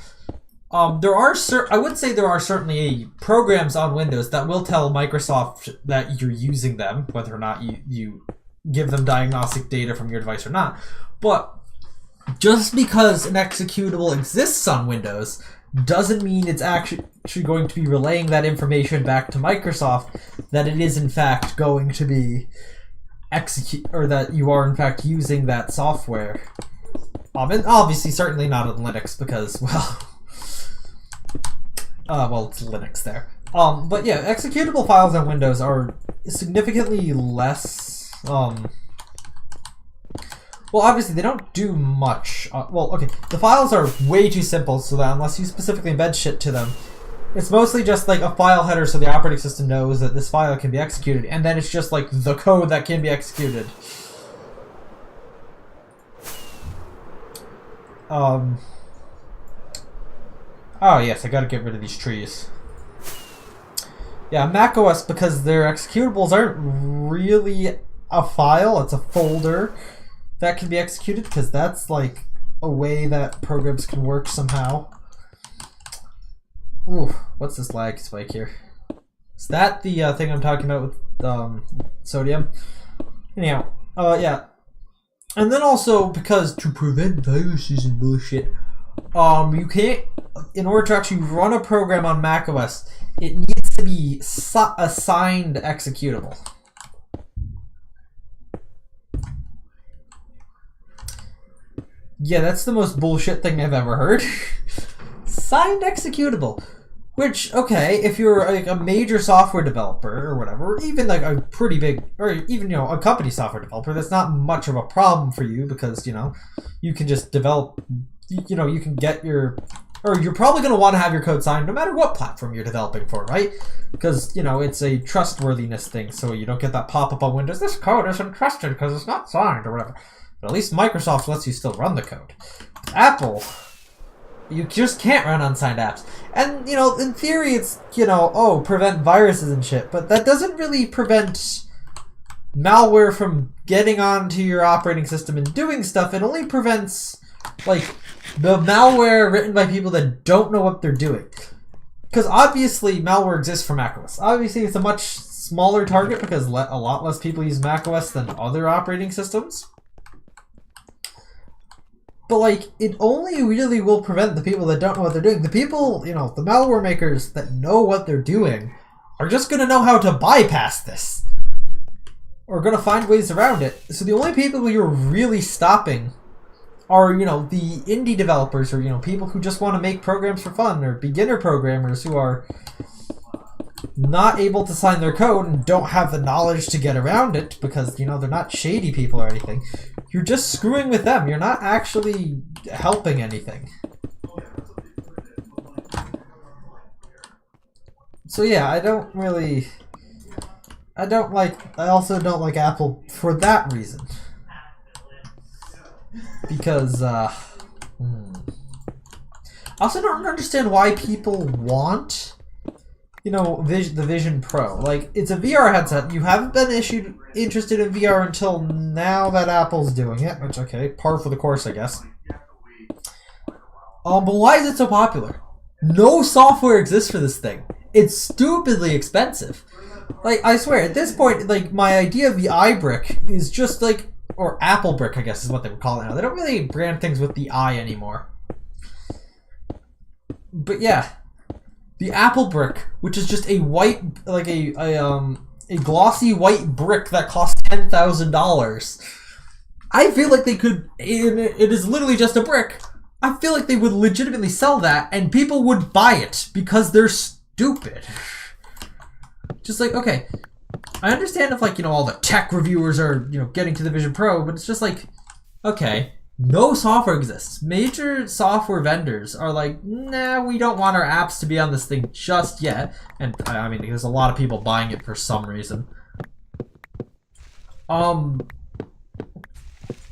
[SPEAKER 1] I would say there are certainly programs on Windows that will tell Microsoft that you're using them, whether or not you give them diagnostic data from your device or not. But just because an executable exists on Windows doesn't mean it's actually going to be relaying that information back to Microsoft that it is in fact going to be or that you are in fact using that software. And obviously certainly not on Linux because, well, it's Linux there. But yeah, executable files on Windows are significantly less, well, obviously they don't do much. The files are way too simple so that unless you specifically embed shit to them, it's mostly just like a file header so the operating system knows that this file can be executed, and then it's just like the code that can be executed. Oh yes, I gotta get rid of these trees. Yeah, macOS, because their executables aren't really a file, it's a folder that can be executed, because that's like a way that programs can work somehow. Ooh, what's this lag spike here? Is that the thing I'm talking about with sodium? Anyhow, yeah. And then also, because to prevent viruses and bullshit, you can't, in order to actually run a program on macOS, it needs to be assigned executable. Yeah, that's the most bullshit thing I've ever heard. Signed executable. Which, okay, if you're like a major software developer or whatever, or even like a pretty big, or even, a company software developer, that's not much of a problem for you because, you can just develop, you can get you're probably going to want to have your code signed no matter what platform you're developing for, right? Because, it's a trustworthiness thing, so you don't get that pop-up on Windows, this code isn't trusted because it's not signed or whatever. But at least Microsoft lets you still run the code. Apple, you just can't run unsigned apps. And, you know, in theory it's, you know, oh, prevent viruses and shit. But that doesn't really prevent malware from getting onto your operating system and doing stuff. It only prevents, like, the malware written by people that don't know what they're doing. Because obviously malware exists for macOS. Obviously it's a much smaller target because a lot less people use macOS than other operating systems. But, like, it only really will prevent the people that don't know what they're doing. The people, you know, the malware makers that know what they're doing are just going to know how to bypass this. Or going to find ways around it. So the only people you're really stopping are, you know, the indie developers or, you know, people who just want to make programs for fun, or beginner programmers who are not able to sign their code and don't have the knowledge to get around it because, you know, they're not shady people or anything. You're just screwing with them. You're not actually helping anything. So yeah, I also don't like Apple for that reason. Because, I also don't understand why people want, you know, the Vision Pro. Like, it's a VR headset. You haven't been interested in VR until now that Apple's doing it. Which, okay, par for the course, I guess. But why is it so popular? No software exists for this thing. It's stupidly expensive. Like, I swear, at this point, like, my idea of the iBrick is just, like, or Apple Brick, I guess is what they would call it now. They don't really brand things with the I anymore. But yeah, the Apple Brick, which is just a white, like a glossy white brick that costs $10,000. I feel like they could. It is literally just a brick. I feel like they would legitimately sell that, and people would buy it because they're stupid. Just like, okay, I understand if, like, you know, all the tech reviewers are, you know, getting to the Vision Pro, but it's just like, okay, no software exists. Major software vendors are like, nah, we don't want our apps to be on this thing just yet. And, I mean, there's a lot of people buying it for some reason.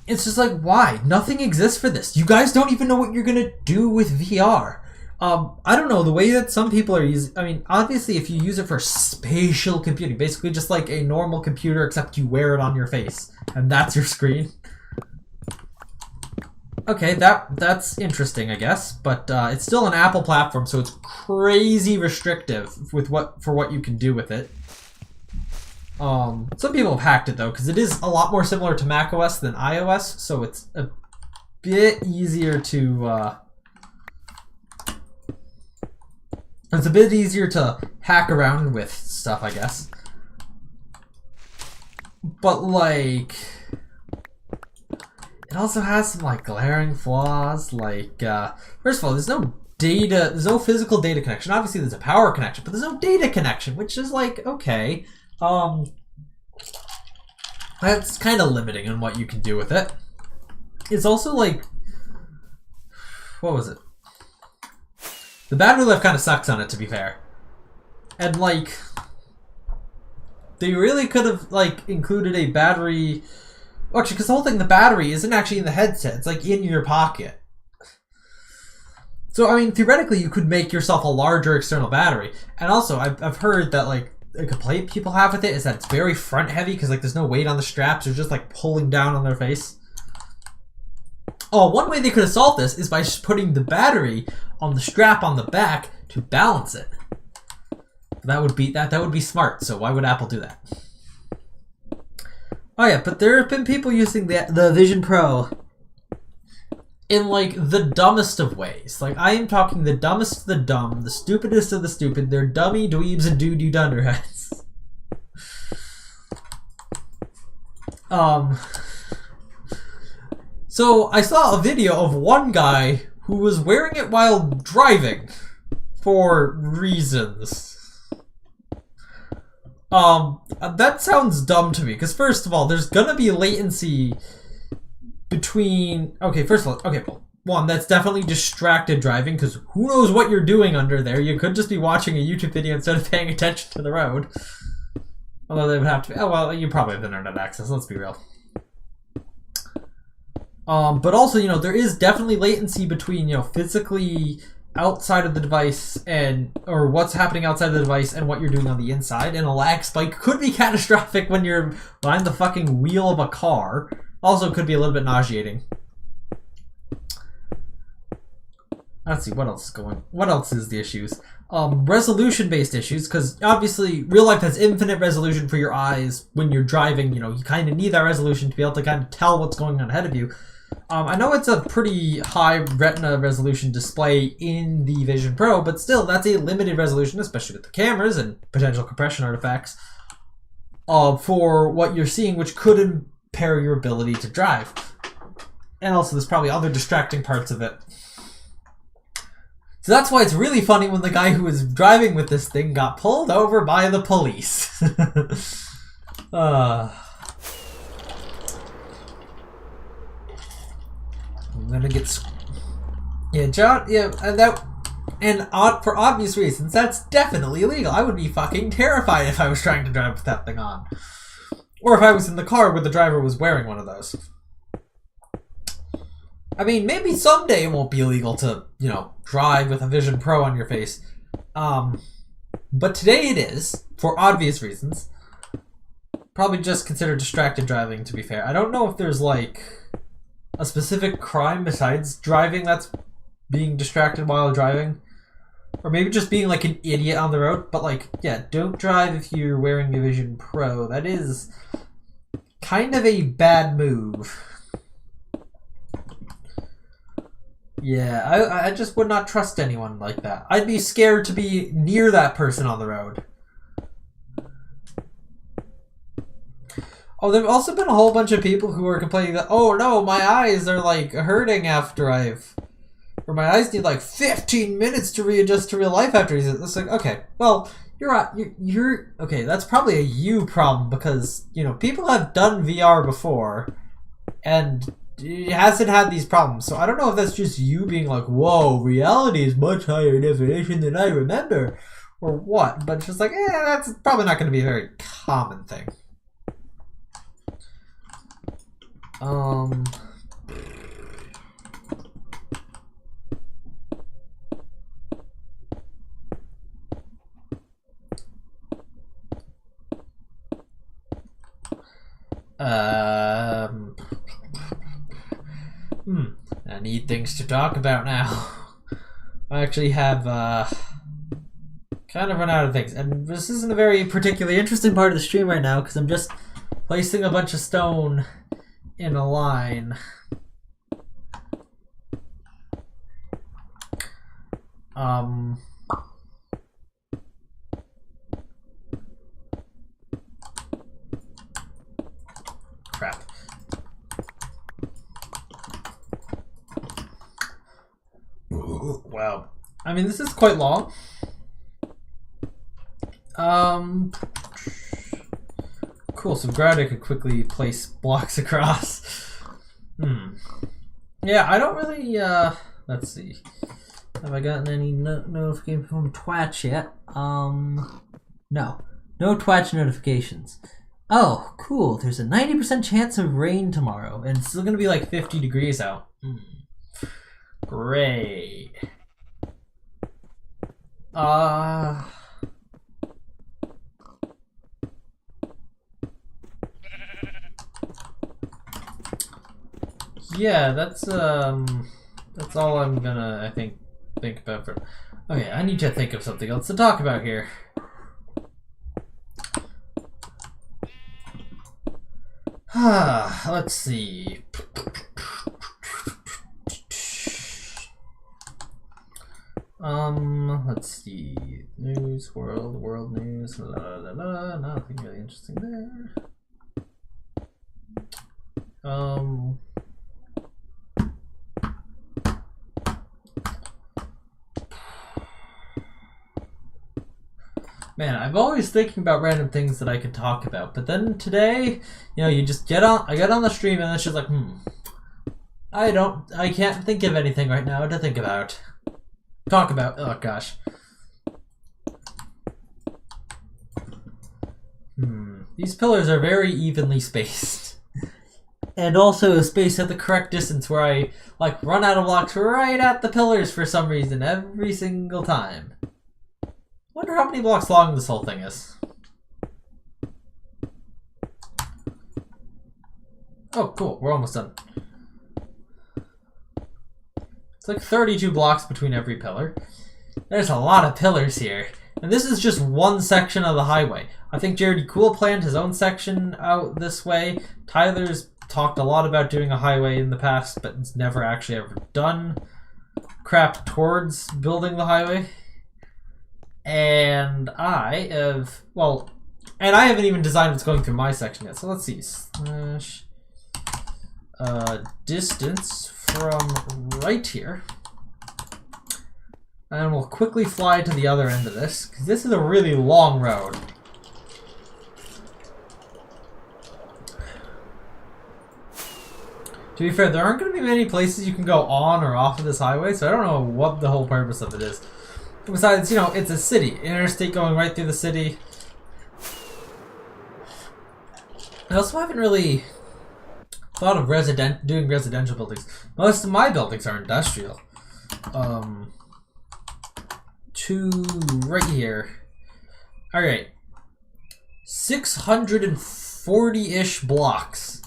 [SPEAKER 1] It's just like, why? Nothing exists for this. You guys don't even know what you're gonna do with VR. I don't know, the way that some people are using, I mean, obviously if you use it for spatial computing, basically just like a normal computer except you wear it on your face, and that's your screen. Okay, that's interesting, I guess, but it's still an Apple platform, so it's crazy restrictive with what you can do with it. Some people have hacked it though, because it is a lot more similar to macOS than iOS, so it's a bit easier to hack around with stuff, I guess. But, like, it also has some, like, glaring flaws. Like, first of all, there's no physical data connection. Obviously, there's a power connection, but there's no data connection, which is, like, okay. That's kind of limiting on what you can do with it. It's also, like, what was it? The battery life kind of sucks on it, to be fair. And, like, they really could have, like, included a battery. Well, actually, because the whole thing, the battery isn't actually in the headset. It's, like, in your pocket. So, I mean, theoretically, you could make yourself a larger external battery. And also, I've heard that, like, a complaint people have with it is that it's very front heavy because, like, there's no weight on the straps. They're just, like, pulling down on their face. Oh, one way they could have solved this is by just putting the battery on the strap on the back to balance it. That would be smart. So why would Apple do that? Oh yeah, but there have been people using the Vision Pro in, like, the dumbest of ways. Like, I am talking the dumbest of the dumb, the stupidest of the stupid. They're dummy dweebs and doo-doo dunderheads. So I saw a video of one guy who was wearing it while driving for reasons. That sounds dumb to me, because first of all, there's gonna be latency between, okay, first of all, okay, well, one, that's definitely distracted driving, because who knows what you're doing under there. You could just be watching a YouTube video instead of paying attention to the road. Although they would have to be, oh well, you probably have internet access, let's be real. But also, you know, there is definitely latency between, you know, physically outside of the device or what's happening outside of the device and what you're doing on the inside. And a lag spike could be catastrophic when you're behind the fucking wheel of a car. Also could be a little bit nauseating. Let's see, what else is the issues? Resolution-based issues, because obviously real life has infinite resolution for your eyes. When you're driving, you know, you kind of need that resolution to be able to kind of tell what's going on ahead of you. I know it's a pretty high retina resolution display in the Vision Pro, but still, that's a limited resolution, especially with the cameras and potential compression artifacts, for what you're seeing, which could impair your ability to drive. And also, there's probably other distracting parts of it. So that's why it's really funny when the guy who was driving with this thing got pulled over by the police. I'm gonna get... Yeah, John... Yeah, for obvious reasons, that's definitely illegal. I would be fucking terrified if I was trying to drive with that thing on. Or if I was in the car where the driver was wearing one of those. I mean, maybe someday it won't be illegal to, you know, drive with a Vision Pro on your face. But today it is, for obvious reasons. Probably just consider distracted driving, to be fair. I don't know if there's, like, a specific crime besides driving that's being distracted while driving. Or maybe just being, like, an idiot on the road. But, like, yeah, don't drive if you're wearing a Vision Pro. That is kind of a bad move. Yeah, I just would not trust anyone like that. I'd be scared to be near that person on the road. Oh, there have also been a whole bunch of people who are complaining that, oh no, my eyes are like hurting after or my eyes need like 15 minutes to readjust to real life after it's like, okay, well, you're okay, that's probably a you problem because, you know, people have done VR before and it hasn't had these problems. So I don't know if that's just you being like, whoa, reality is much higher definition than I remember, or what. But it's just like, that's probably not going to be a very common thing. I need things to talk about now. I actually have kind of run out of things, and this isn't a very particularly interesting part of the stream right now because I'm just placing a bunch of stone in a line. Crap. Wow. I mean, this is quite long. Cool, so glad I could quickly place blocks across. Yeah, I don't really, let's see. Have I gotten any notification from Twitch yet? No. No Twitch notifications. Oh, cool. There's a 90% chance of rain tomorrow, and it's still gonna be like 50 degrees out. Great. Yeah, that's all I'm gonna, I think about for... Okay, I need to think of something else to talk about here. Let's see. Let's see. News, world news, la la la, nothing really interesting there. Man, I'm always thinking about random things that I could talk about, but then today, you know, you just I get on the stream and it's just like, I can't think of anything right now to think about. Talk about, oh gosh. These pillars are very evenly spaced. And also space at the correct distance where I like run out of blocks right at the pillars for some reason every single time. Wonder how many blocks long this whole thing is. Oh, cool. We're almost done. It's like 32 blocks between every pillar. There's a lot of pillars here. And this is just one section of the highway. I think Jared Cool planned his own section out this way. Tyler's talked a lot about doing a highway in the past, but it's never actually ever done crap towards building the highway. And I have, well, and I haven't even designed what's going through my section yet. So let's see. Slash distance from right here. And we'll quickly fly to the other end of this, because this is a really long road. To be fair, there aren't going to be many places you can go on or off of this highway, so I don't know what the whole purpose of it is. Besides, you know, it's a city. Interstate going right through the city. I also haven't really thought of doing residential buildings. Most of my buildings are industrial. To right here. Alright. 640-ish blocks.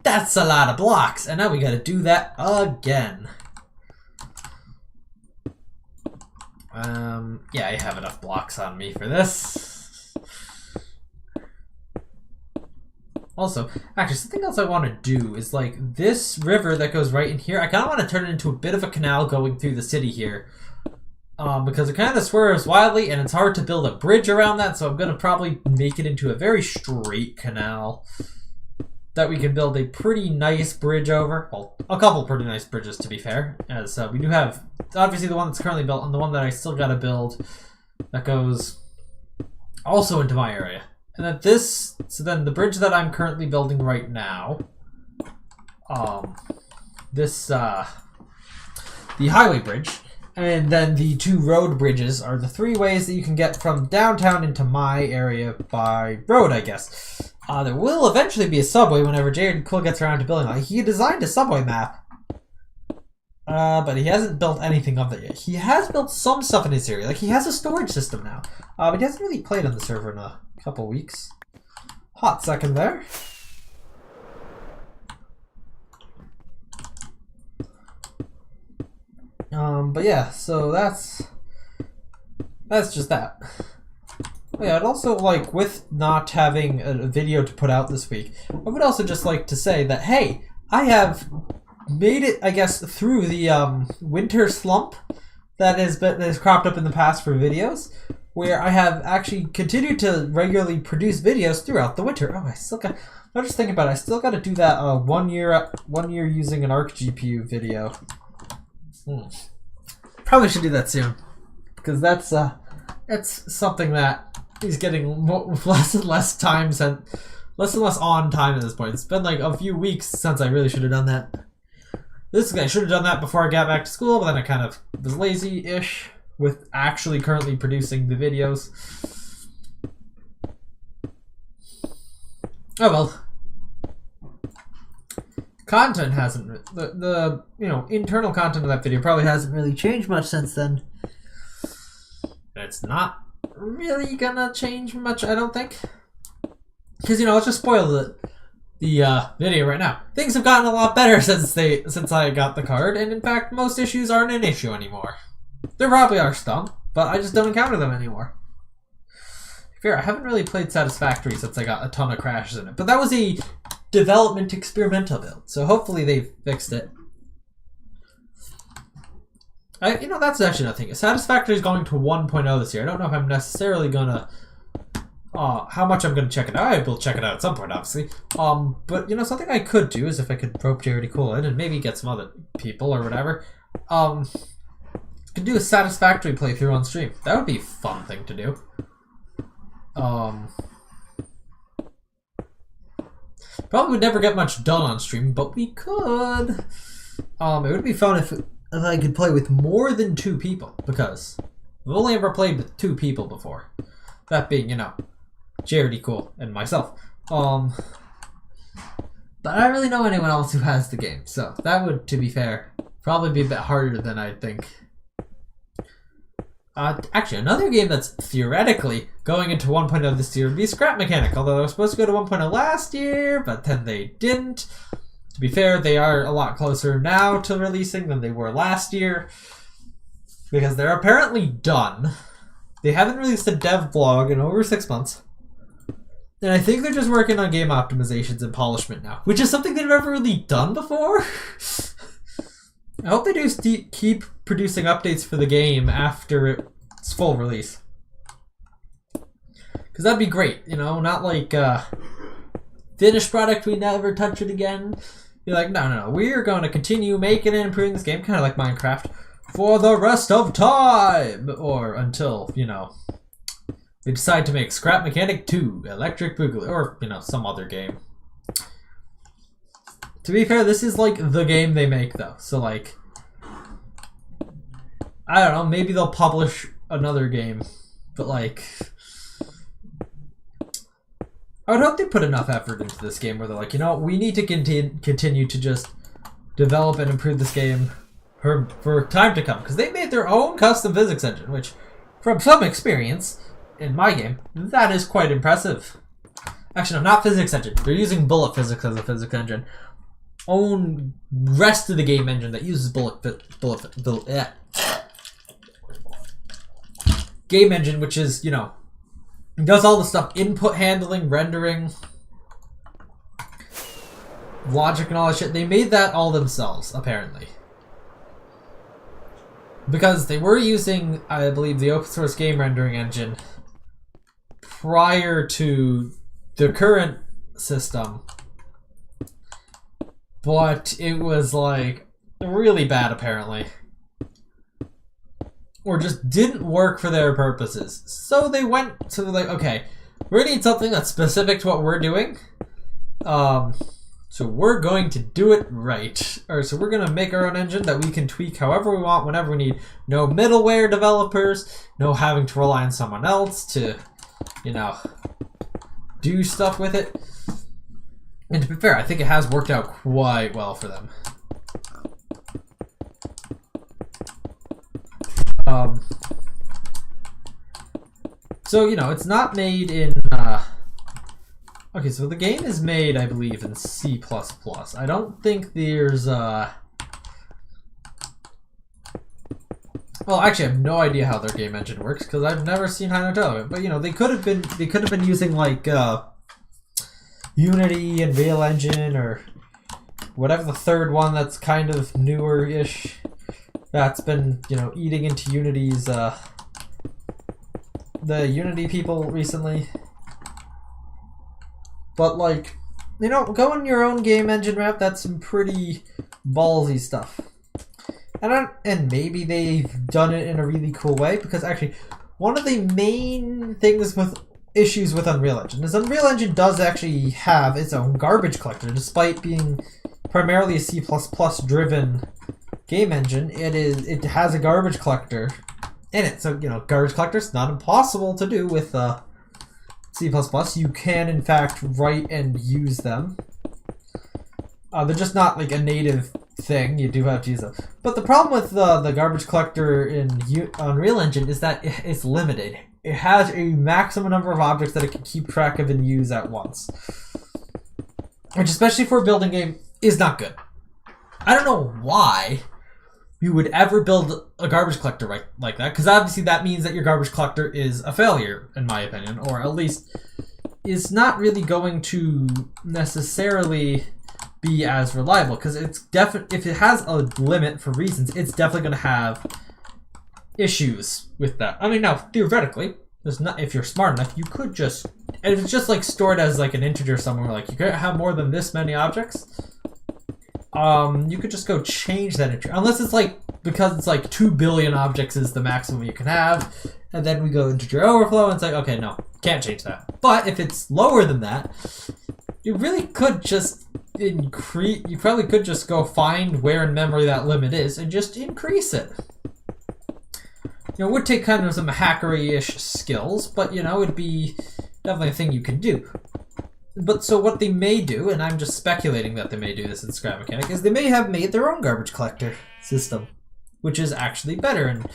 [SPEAKER 1] That's a lot of blocks. And now we gotta do that again. Yeah, I have enough blocks on me for this. Also, actually, something else I want to do is like this river that goes right in here. I kind of want to turn it into a bit of a canal going through the city here. Because it kind of swerves wildly and it's hard to build a bridge around that. So I'm going to probably make it into a very straight canal that we can build a pretty nice bridge over. Well, a couple pretty nice bridges to be fair. As we do have, obviously the one that's currently built and the one that I still got to build that goes also into my area. And that this, so then the bridge that I'm currently building right now, the highway bridge, and then the two road bridges are the three ways that you can get from downtown into my area by road, I guess. There will eventually be a subway whenever Jared Cool gets around to building it. He designed a subway map, but he hasn't built anything of it yet. He has built some stuff in his area. Like, he has a storage system now, but he hasn't really played on the server in a couple weeks. Hot second there. But yeah, so that's just that. Yeah, I'd also like, with not having a video to put out this week, I would also just like to say that, hey, I have made it, I guess, through the winter slump that has cropped up in the past for videos, where I have actually continued to regularly produce videos throughout the winter. Oh, I still got, I'm just thinking about it, I still got to do that 1 year using an ARC GPU video. Probably should do that soon, because that's something that is getting less and less time less and less on time at this point. It's been like a few weeks since I really should have done that. I should have done that before I got back to school, but then I kind of was lazy-ish with actually currently producing the videos. Oh well. Content hasn't, the internal content of that video probably hasn't really changed much since then. It's not really gonna change much, I don't think. Because, let's just spoil the video right now. Things have gotten a lot better since I got the card, and in fact, most issues aren't an issue anymore. There probably are some, but I just don't encounter them anymore. Fair, I haven't really played Satisfactory since I got a ton of crashes in it, but that was a development experimental build, so hopefully they've fixed it. That's actually another thing. Satisfactory is going to 1.0 this year. I don't know if I'm necessarily gonna how much I'm gonna check it out. I will check it out at some point, obviously. But something I could do is if I could rope Jared Cool in and maybe get some other people or whatever. Could do a Satisfactory playthrough on stream. That would be a fun thing to do. Probably would never get much done on stream, but we could. It would be fun if I could play with more than 2 people, because I've only ever played with 2 people before. That being, Jared Cool and myself. But I don't really know anyone else who has the game, so that would, to be fair, probably be a bit harder than I'd think. Actually, another game that's theoretically going into 1.0 this year would be Scrap Mechanic, although they were supposed to go to 1.0 last year, but then they didn't. To be fair, they are a lot closer now to releasing than they were last year, because they're apparently done. They haven't released a dev blog in over 6 months. And I think they're just working on game optimizations and polishment now, which is something they've never really done before. I hope they do keep producing updates for the game after its full release. Because that'd be great, you know, not like finished product, we never touch it again. You're like, no, we're going to continue making and improving this game, kind of like Minecraft, for the rest of time! Or until, you know, they decide to make Scrap Mechanic 2, Electric Boogaloo, or, you know, some other game. To be fair, this is like the game they make, though. So, like, I don't know, maybe they'll publish another game. But, like, I would hope they put enough effort into this game where they're like, you know, we need to continue to just develop and improve this game for time to come. Because they made their own custom physics engine, which, from some experience in my game, that is quite impressive. Actually, no, not physics engine. They're using bullet physics as a physics engine. Own rest of the game engine that uses game engine, which is, you know, does all the stuff, input handling, rendering, logic and all that shit. They made that all themselves, apparently. Because they were using, I believe, the open source game rendering engine prior to the current system. But it was, like, really bad, apparently. Or just didn't work for their purposes. So they went to, like, okay, we're gonna need something that's specific to what we're doing. So we're going to do it right. Or so we're gonna make our own engine that we can tweak however we want, whenever we need. No middleware developers, no having to rely on someone else to, you know, do stuff with it. And to be fair, I think it has worked out quite well for them. So, you know, it's not made in, okay, so the game is made, I believe, in C++. I don't think there's, well, actually, I have no idea how their game engine works, because I've never seen High Note of it. But, you know, they could have been using, like, Unity and Real Engine, or whatever the third one that's kind of newer-ish, that's been, you know, eating into Unity's, the Unity people recently. But, like, you know, going your own game engine route, that's some pretty ballsy stuff. And maybe they've done it in a really cool way, because actually, one of the main things with issues with Unreal Engine is Unreal Engine does actually have its own garbage collector. Despite being primarily a C++ driven game engine, it has a garbage collector in it. So, you know, garbage collectors, not impossible to do with C++. You can, in fact, write and use them. They're just not like a native thing. You do have to use them. But the problem with the garbage collector in Unreal Engine is that it's limited. It has a maximum number of objects that it can keep track of and use at once. Which, especially for a building game, is not good. I don't know why you would ever build a garbage collector like that, because obviously that means that your garbage collector is a failure, in my opinion, or at least is not really going to necessarily be as reliable, because it's if it has a limit for reasons, it's definitely going to have issues with that. I mean, now theoretically, there's not, if you're smart enough, you could just, and if it's just like stored as like an integer somewhere, like you could have more than this many objects, you could just go change that integer, unless it's like, because it's like 2 billion objects is the maximum you can have, and then we go integer overflow and it's like, okay, no, can't change that. But if it's lower than that, you really could just increase, you probably could just go find where in memory that limit is and just increase it. You know, it would take kind of some hackery-ish skills, but, you know, it'd be definitely a thing you could do. But so what they may do, and I'm just speculating that they may do this in Scrap Mechanic, is they may have made their own garbage collector system, which is actually better and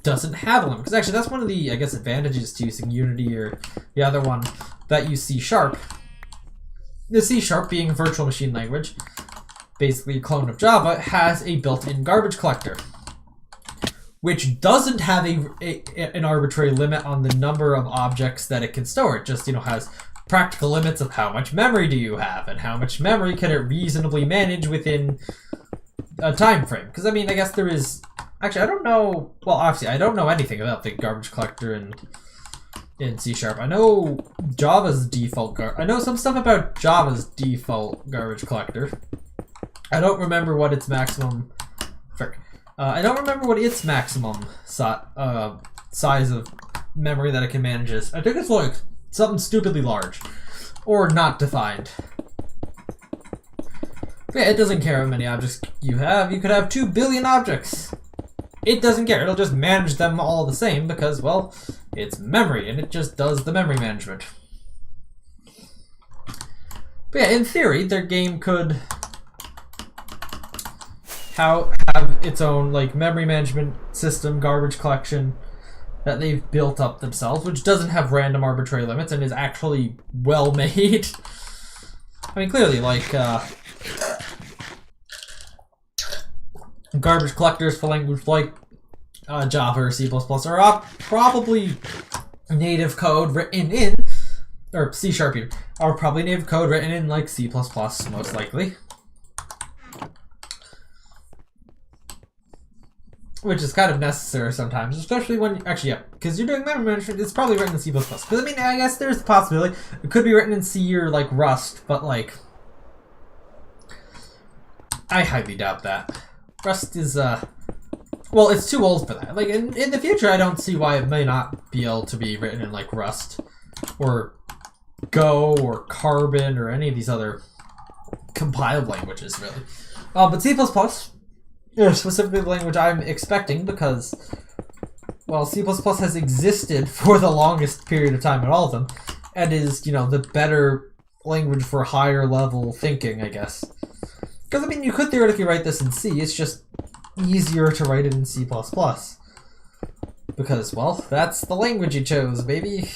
[SPEAKER 1] doesn't have a limit. Because actually that's one of the, I guess, advantages to using Unity or the other one that use C#. The C# being a virtual machine language, basically a clone of Java, has a built-in garbage collector, which doesn't have an arbitrary limit on the number of objects that it can store. It just, has practical limits of how much memory do you have and how much memory can it reasonably manage within a time frame. Because, I mean, I guess there is... Actually, I don't know... Well, obviously, I don't know anything about the garbage collector in C#. I know Java's default... I know some stuff about Java's default garbage collector. I don't remember what its maximum... Frick. I don't remember what its maximum size of memory that it can manage is. I think it's like something stupidly large. Or not defined. But yeah, it doesn't care how many objects you have. You could have 2 billion objects. It doesn't care. It'll just manage them all the same because, well, it's memory and it just does the memory management. But yeah, in theory, their game could have its own like memory management system, garbage collection that they've built up themselves, which doesn't have random arbitrary limits and is actually well made. I mean, clearly, like garbage collectors for language like Java or C++ are probably native code written in, or C# are probably native code written in like C++, most likely. Which is kind of necessary sometimes, especially when, actually, yeah, because you're doing memory management, it's probably written in C++. Because, I mean, I guess there's the possibility. It could be written in C or, like, Rust, but, like, I highly doubt that. Rust is, well, it's too old for that. Like, in the future, I don't see why it may not be able to be written in, like, Rust, or Go, or Carbon, or any of these other compiled languages, really. But C++... specifically the language I'm expecting because, well, C++ has existed for the longest period of time in all of them, and is, the better language for higher level thinking, I guess. Because, I mean, you could theoretically write this in C, it's just easier to write it in C++. Because, well, that's the language you chose, baby.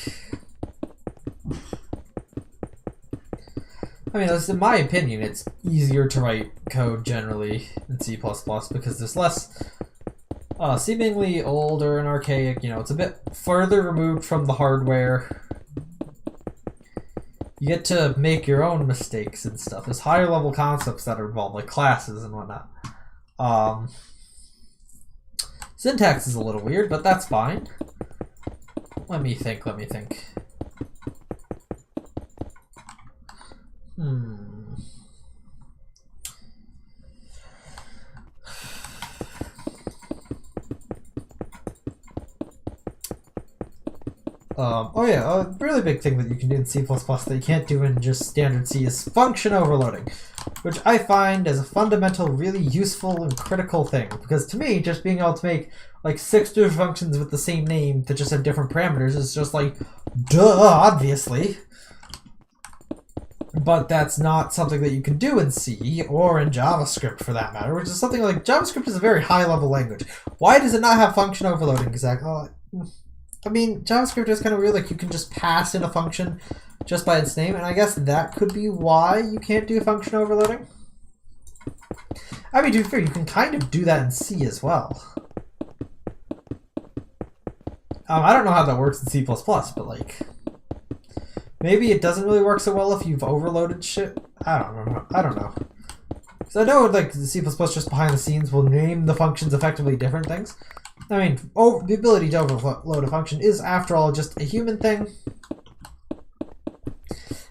[SPEAKER 1] I mean, in my opinion, it's easier to write code generally in C++ because there's less seemingly older and archaic, it's a bit further removed from the hardware. You get to make your own mistakes and stuff. There's higher level concepts that are involved, like classes and whatnot. Syntax is a little weird, but that's fine. Let me think. Oh yeah, a really big thing that you can do in C++ that you can't do in just standard C is function overloading, which I find as a fundamental, really useful and critical thing. Because to me, just being able to make like 6 different functions with the same name that just have different parameters is just like, duh, obviously. But that's not something that you can do in C or in JavaScript for that matter, which is something like JavaScript is a very high level language. Why does it not have function overloading exactly? I mean, JavaScript is kind of weird, like you can just pass in a function just by its name, and I guess that could be why you can't do function overloading. I mean, to be fair, you can kind of do that in C as well. I don't know how that works in C++, but like, maybe it doesn't really work so well if you've overloaded shit. I don't know. So I know like the C++ just behind the scenes will name the functions effectively different things. I mean, the ability to overload a function is, after all, just a human thing.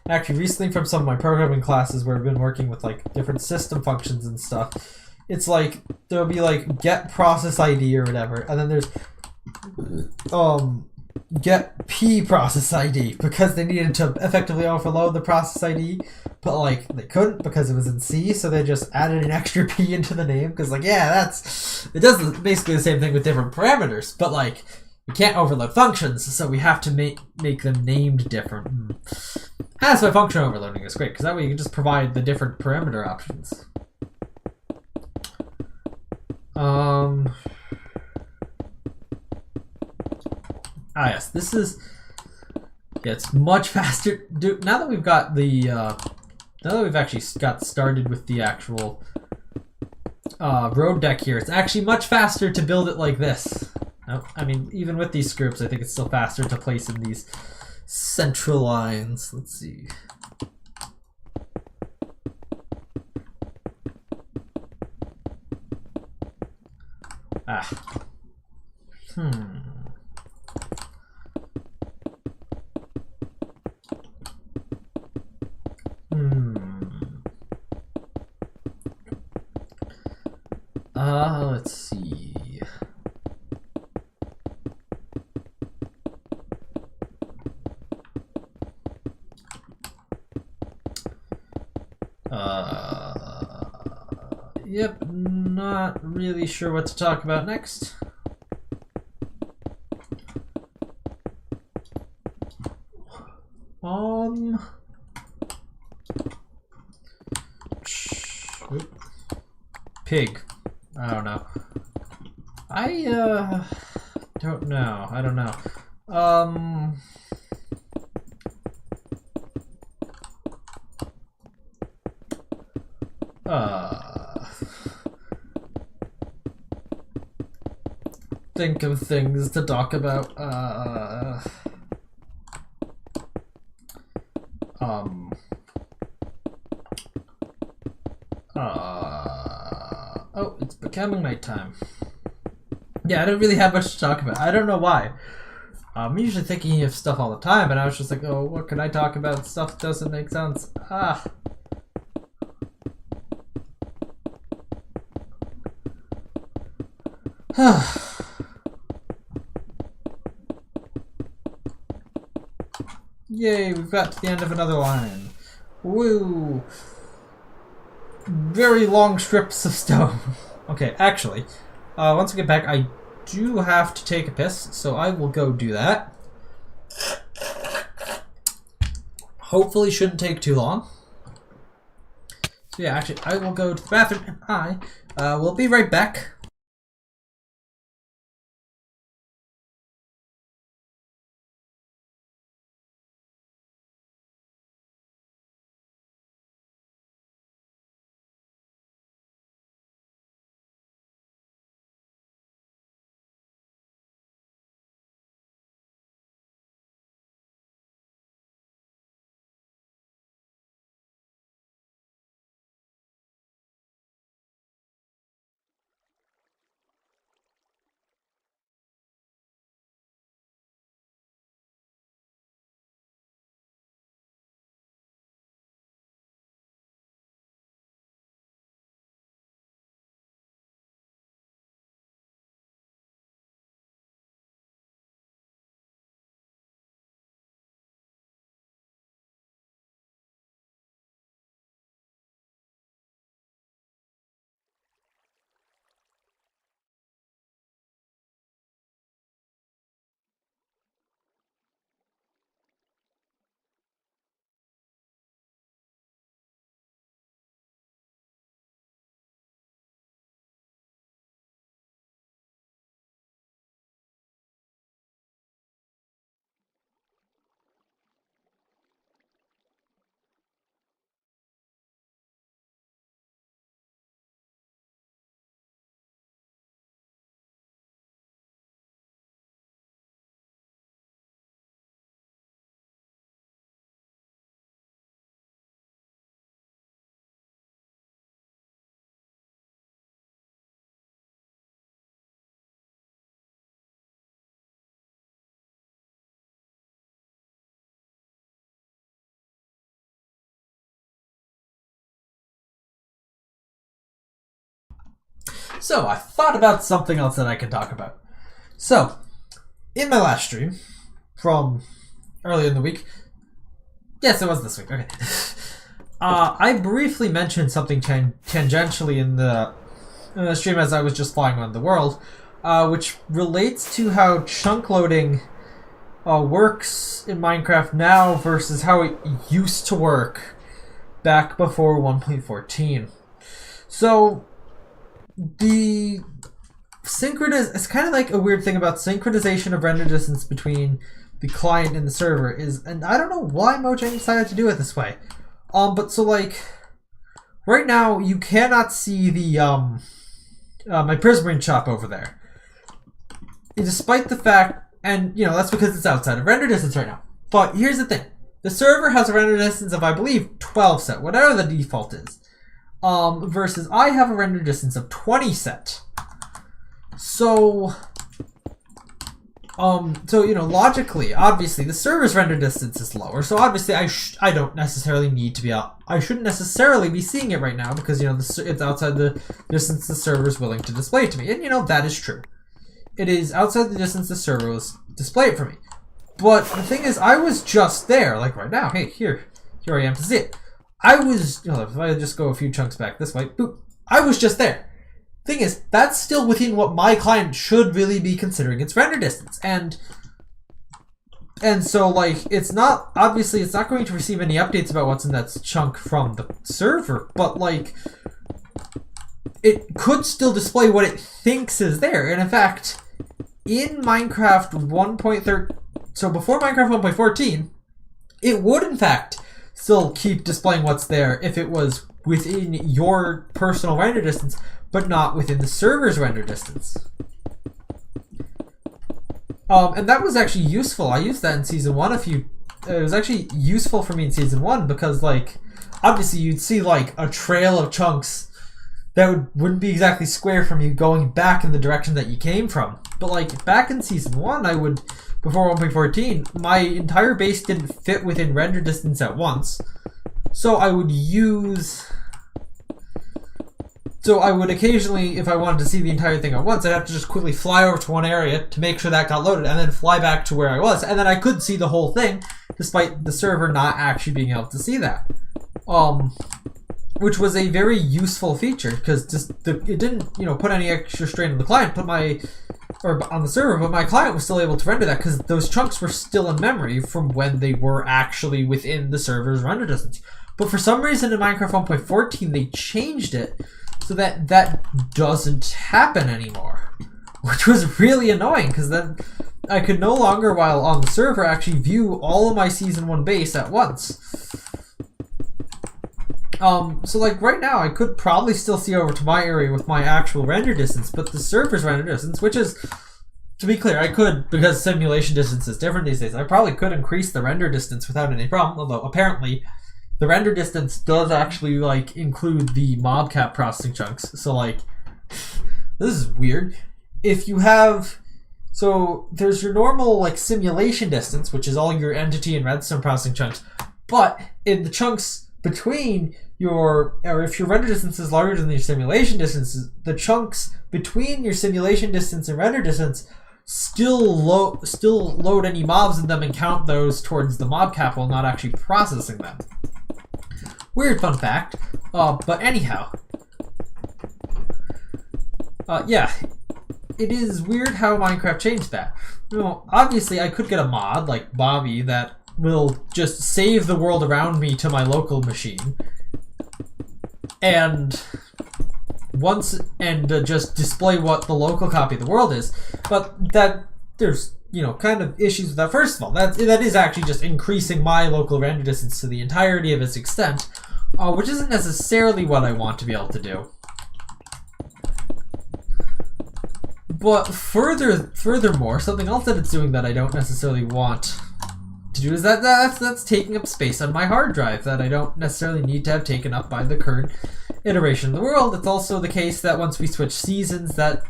[SPEAKER 1] Actually, recently from some of my programming classes where I've been working with like different system functions and stuff, it's like there'll be like get process ID or whatever, and then there's get p process ID because they needed to effectively overload the process ID, but like they couldn't because it was in C, so they just added an extra p into the name because like, yeah, it does basically the same thing with different parameters, but like we can't overload functions, so we have to make them named different. That's why function overloading is great, because that way you can just provide the different parameter options. Yes, this is... Yeah, it's much faster. Now that we've got the... now that we've actually got started with the actual road deck here, it's actually much faster to build it like this. I mean, even with these scripts, I think it's still faster to place in these central lines. Let's see. Let's see. Yep, not really sure what to talk about next. Pig. I don't know. I don't know. I don't know. Think of things to talk about. Oh, it's becoming nighttime. Yeah, I don't really have much to talk about. I don't know why. I'm usually thinking of stuff all the time, and I was just like, oh, what can I talk about? Stuff doesn't make sense. Yay, we've got to the end of another line. Woo! Very long strips of stone. Okay, actually, once we get back, I do have to take a piss, so I will go do that. Hopefully shouldn't take too long. So yeah, actually, I will go to the bathroom, and I will be right back. So, I thought about something else that I could talk about. So, in my last stream, from earlier in the week, yes, it was this week, okay. I briefly mentioned something tangentially in the stream as I was just flying around the world, which relates to how chunk loading works in Minecraft now versus how it used to work back before 1.14. So the it's kind of like a weird thing about synchronization of render distance between the client and the server is, and I don't know why Mojang decided to do it this way. But so like right now you cannot see the my PreStream shop over there, despite the fact, and you know that's because it's outside of render distance right now. But here's the thing: the server has a render distance of, I believe, 12 set, whatever the default is, versus I have a render distance of 20 set. So, you know, logically, obviously, the server's render distance is lower. So obviously, I don't necessarily need to be out. I shouldn't necessarily be seeing it right now because, you know, it's outside the distance the server is willing to display it to me. And, you know, that is true. It is outside the distance the server will display it for me. But the thing is, I was just there, like right now. Hey, here I am to see it. I was, you know, if I just go a few chunks back this way, boop, I was just there. Thing is, that's still within what my client should really be considering its render distance, and so like it's not, obviously it's not going to receive any updates about what's in that chunk from the server, but like it could still display what it thinks is there. And in fact, in Minecraft 1.13, so before Minecraft 1.14, it would in fact still keep displaying what's there if it was within your personal render distance, but not within the server's render distance. And that was actually useful. I used that in Season 1 it was actually useful for me in Season 1 because, like, obviously you'd see, like, a trail of chunks that wouldn't be exactly square from you going back in the direction that you came from. But, like, back in Season 1, before 1.14, my entire base didn't fit within render distance at once. So I would occasionally, if I wanted to see the entire thing at once, I'd have to just quickly fly over to one area to make sure that got loaded, and then fly back to where I was, and then I could see the whole thing, despite the server not actually being able to see that. Which was a very useful feature, because it didn't, you know, put any extra strain on the client, on the server, but my client was still able to render that because those chunks were still in memory from when they were actually within the server's render distance. But for some reason in Minecraft 1.14, they changed it so that doesn't happen anymore, which was really annoying because then I could no longer, while on the server, actually view all of my Season 1 base at once. So like right now, I could probably still see over to my area with my actual render distance, but the server's render distance, which is, to be clear, I could, because simulation distance is different these days, I probably could increase the render distance without any problem, although apparently the render distance does actually, like, include the mobcap processing chunks. So, like, this is weird. If you have, so there's your normal, like, simulation distance, which is all your entity and redstone processing chunks, but in the chunks between or if your render distance is larger than your simulation distance, the chunks between your simulation distance and render distance still load any mobs in them and count those towards the mobcap while not actually processing them. Weird fun fact, but anyhow. Yeah, it is weird how Minecraft changed that. You know, obviously I could get a mod like Bobby that will just save the world around me to my local machine and just display what the local copy of the world is, but that there's, you know, kind of issues with that. First of all, that is actually just increasing my local render distance to the entirety of its extent, which isn't necessarily what I want to be able to do. But furthermore, something else that it's doing that I don't necessarily want to do is that's taking up space on my hard drive that I don't necessarily need to have taken up by the current iteration of the world. It's also the case that once we switch seasons, that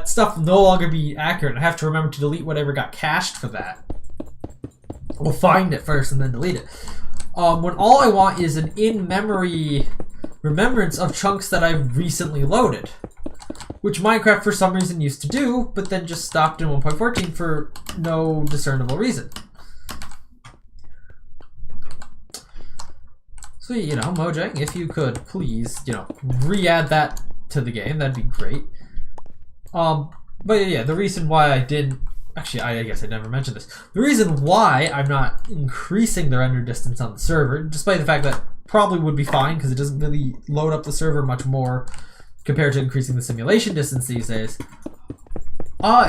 [SPEAKER 1] stuff will no longer be accurate. I have to remember to delete whatever got cached for that. We'll find it first and then delete it. When all I want is an in-memory remembrance of chunks that I've recently loaded, which Minecraft for some reason used to do, but then just stopped in 1.14 for no discernible reason. So, you know, Mojang, if you could please, you know, re-add that to the game, that'd be great. But yeah, the reason why I didn't actually, I guess I never mentioned this. The reason why I'm not increasing the render distance on the server, despite the fact that probably would be fine because it doesn't really load up the server much more compared to increasing the simulation distance these days,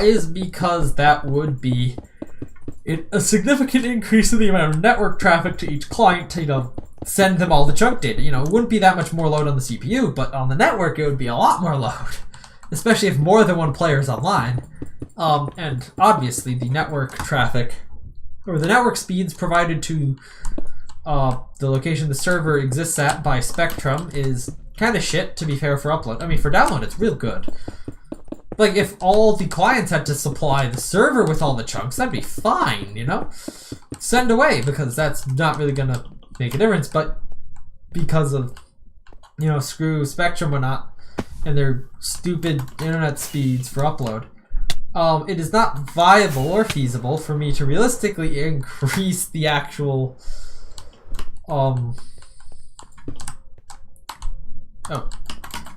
[SPEAKER 1] is because that would be a significant increase in the amount of network traffic to each client to, you know, send them all the chunk data. You know, it wouldn't be that much more load on the CPU, but on the network it would be a lot more load, especially if more than one player is online. And obviously the network traffic, or the network speeds provided to the location the server exists at by Spectrum is kind of shit, to be fair, for upload. I mean, for download it's real good. Like, if all the clients had to supply the server with all the chunks, that'd be fine, you know? Send away, because that's not really gonna make a difference, but because of, you know, screw Spectrum or not, and their stupid internet speeds for upload, it is not viable or feasible for me to realistically increase the actual,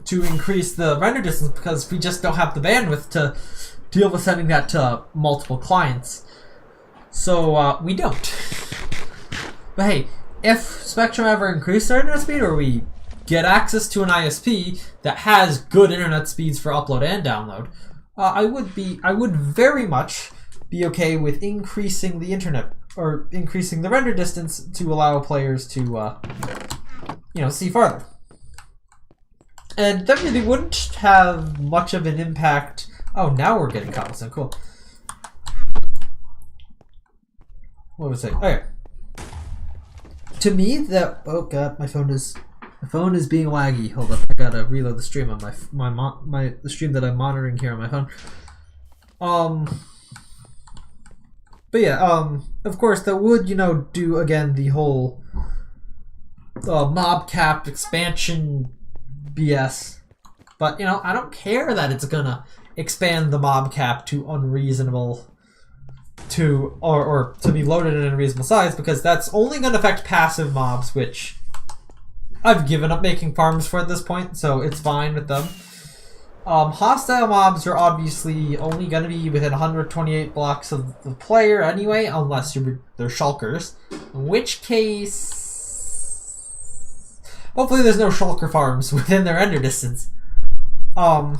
[SPEAKER 1] to increase the render distance, because we just don't have the bandwidth to deal with sending that to multiple clients. So, we don't. But hey, if Spectrum ever increases their internet speed, or we get access to an ISP that has good internet speeds for upload and download, I would very much be okay with increasing the internet, or increasing the render distance to allow players to, you know, see farther. And that really wouldn't have much of an impact. Oh, now we're getting cobblestone. Cool. What was I saying? Okay. To me, that, oh god, my phone is being laggy. Hold up, I gotta reload the stream on the stream that I'm monitoring here on my phone. But yeah, of course that would, you know, do again the whole mob capped expansion BS. But, you know, I don't care that it's gonna expand the mob cap to unreasonable, or to be loaded in a reasonable size, because that's only gonna affect passive mobs, which I've given up making farms for at this point, so it's fine with them. Hostile mobs are obviously only going to be within 128 blocks of the player anyway, unless they're shulkers. In which case, hopefully there's no shulker farms within their render distance. That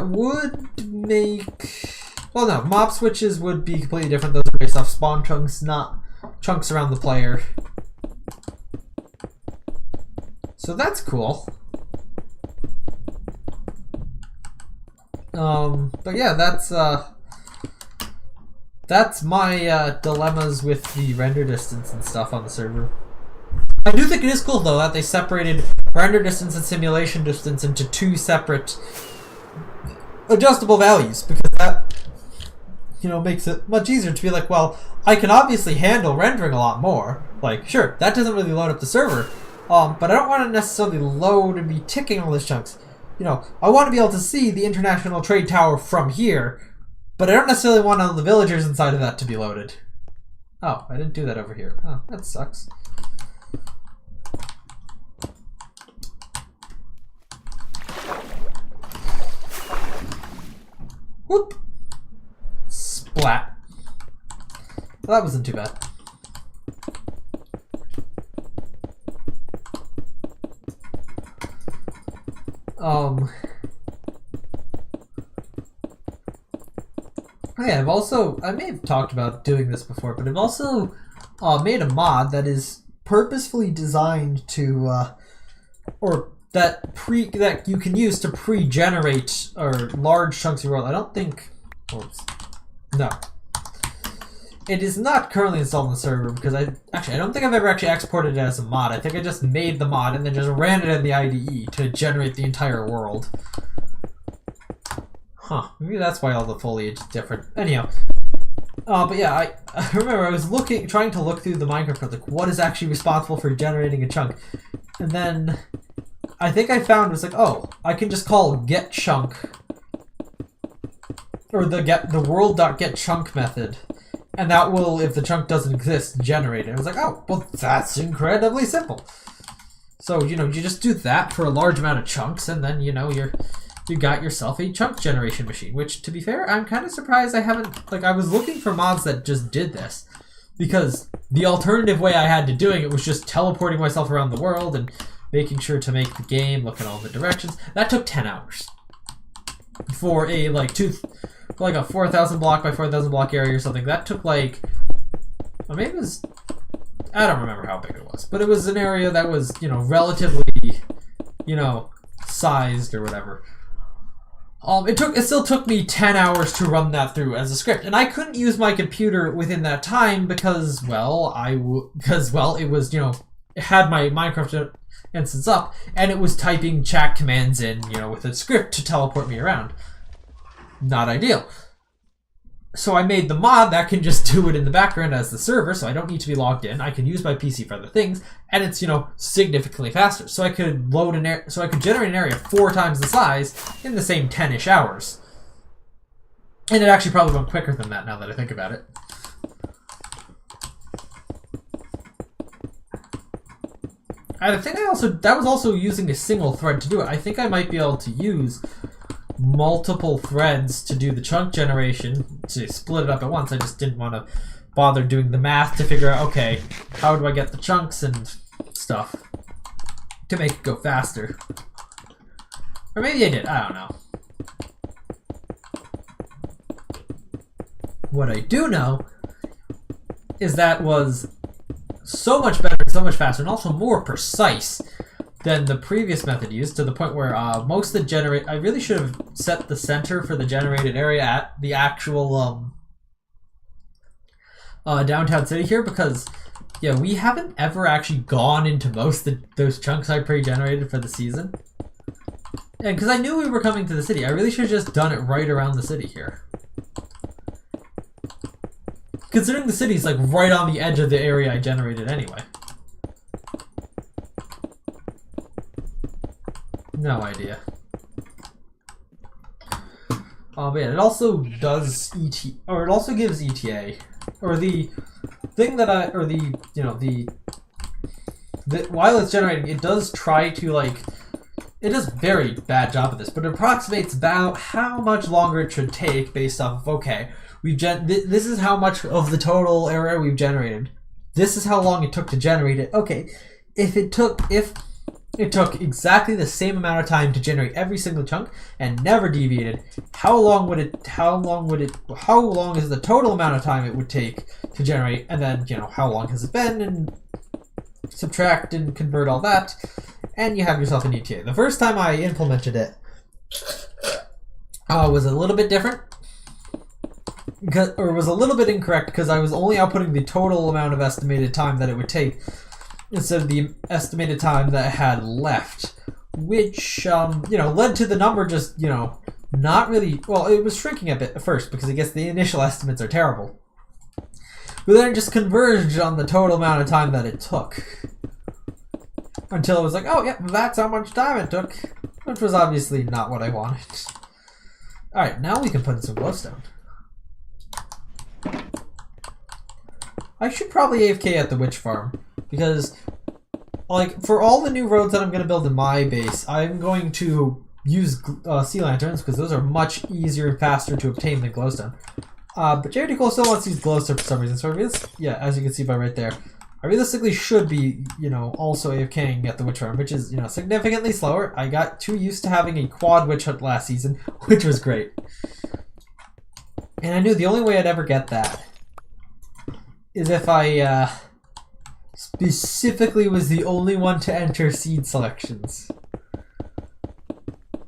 [SPEAKER 1] would make... Well, no, mob switches would be completely different. Those are based off spawn chunks, not chunks around the player. So that's cool. But yeah, that's my dilemmas with the render distance and stuff on the server. I do think it is cool though that they separated render distance and simulation distance into two separate adjustable values, because that, you know, makes it much easier to be like, well, I can obviously handle rendering a lot more. Like, sure, that doesn't really load up the server, but I don't want to necessarily load and be ticking all these chunks. You know, I want to be able to see the International Trade Tower from here, but I don't necessarily want all the villagers inside of that to be loaded. Oh, I didn't do that over here. Oh, that sucks. Whoop! Splat. Well, that wasn't too bad. Yeah, I may have talked about doing this before, but I've also made a mod that is purposefully designed to, or that you can use to pre-generate large chunks of your world. I don't think, oops, no. It is not currently installed on the server because I don't think I've ever actually exported it as a mod. I think I just made the mod and then just ran it in the IDE to generate the entire world. Huh, maybe that's why all the foliage is different. Anyhow, but yeah, I remember I was trying to look through the Minecraft code, like what is actually responsible for generating a chunk, and then I think I found it was like, oh, I can just call get chunk, or the world.getChunk method, and that will, if the chunk doesn't exist, generate it. I was like, oh, well, that's incredibly simple. So, you know, you just do that for a large amount of chunks, and then, you know, you got yourself a chunk generation machine, which, to be fair, I'm kind of surprised I haven't, like, I was looking for mods that just did this, because the alternative way I had to doing it was just teleporting myself around the world and making sure to make the game look in all the directions. That took 10 hours for a, like, a 4,000 block by 4,000 block area or something. That took, like, well, maybe it was, I don't remember how big it was, but it was an area that was, you know, relatively, you know, sized or whatever. It still took me 10 hours to run that through as a script, and I couldn't use my computer within that time because, well, it was, you know, it had my Minecraft instance up, and it was typing chat commands in, you know, with a script to teleport me around. Not ideal. So I made the mod that can just do it in the background as the server, so I don't need to be logged in. I can use my PC for other things, and it's, you know, significantly faster. So I could generate an area 4 times the size in the same 10-ish hours. And it actually probably went quicker than that now that I think about it. I think that was also using a single thread to do it. I think I might be able to use multiple threads to do the chunk generation, to split it up at once. I just didn't want to bother doing the math to figure out, okay, how do I get the chunks and stuff to make it go faster. Or maybe I did, I don't know. What I do know is that was so much better, so much faster, and also more precise than the previous method used, to the point where most of the I really should have set the center for the generated area at the actual downtown city here, because yeah, we haven't ever actually gone into most of those chunks I pre-generated for the season. And because I knew we were coming to the city, I really should have just done it right around the city here. Considering the city's like right on the edge of the area I generated anyway. No idea. But yeah, it also does it also gives ETA, or the thing that while it's generating, it does try to, like, it does a very bad job of this, but it approximates about how much longer it should take based off of, okay, this is how much of the total area we've generated. This is how long it took to generate it. Okay, if it took exactly the same amount of time to generate every single chunk and never deviated, how long is the total amount of time it would take to generate, and then, you know, how long has it been, and subtract and convert all that, and you have yourself an ETA. The first time I implemented it was a little bit different, was a little bit incorrect, because I was only outputting the total amount of estimated time that it would take instead of the estimated time that it had left, which, you know, led to the number just, you know, not really, well, it was shrinking a bit at first, because I guess the initial estimates are terrible. But then it just converged on the total amount of time that it took. Until it was like, oh, yeah, that's how much time it took. Which was obviously not what I wanted. Alright, now we can put in some glowstone. I should probably AFK at the witch farm, because, like, for all the new roads that I'm going to build in my base, I'm going to use sea lanterns, because those are much easier and faster to obtain than glowstone. But Charity Cole still wants to use glowstone for some reason, so yeah, as you can see by right there, I realistically should be, you know, also AFKing at the witch farm, which is, you know, significantly slower. I got too used to having a quad witch hunt last season, which was great. And I knew the only way I'd ever get that is if I specifically was the only one to enter seed selections.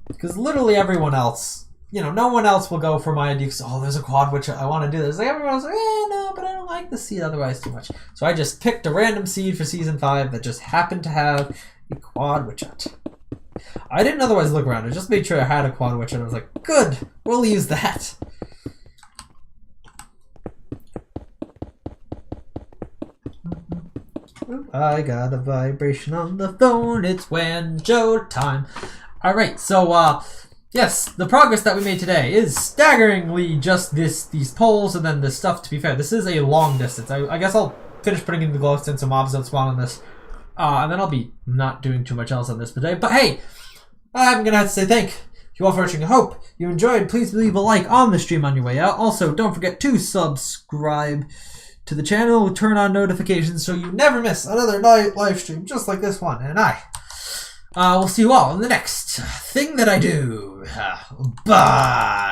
[SPEAKER 1] Because literally everyone else, you know, no one else will go for my idea because, oh, there's a quad witch, I want to do this. Like, everyone's like, no, but I don't like the seed otherwise too much. So I just picked a random seed for Season 5 that just happened to have a quad witch hunt. I didn't otherwise look around. I just made sure I had a quad witch hunt. I was like, good, we'll use that. I got a vibration on the phone. It's Wanjo time. Alright, so, yes, the progress that we made today is staggeringly just these poles and then this stuff. To be fair, this is a long distance. I guess I'll finish putting in the glowstone so mobs don't spawn on this. And then I'll be not doing too much else on this today. But hey, I'm going to have to say thank you all for watching. I hope you enjoyed. Please leave a like on the stream on your way out. Also, don't forget to subscribe to the channel. Turn on notifications so you never miss another live stream just like this one. And I will see you all in the next thing that I do. Bye.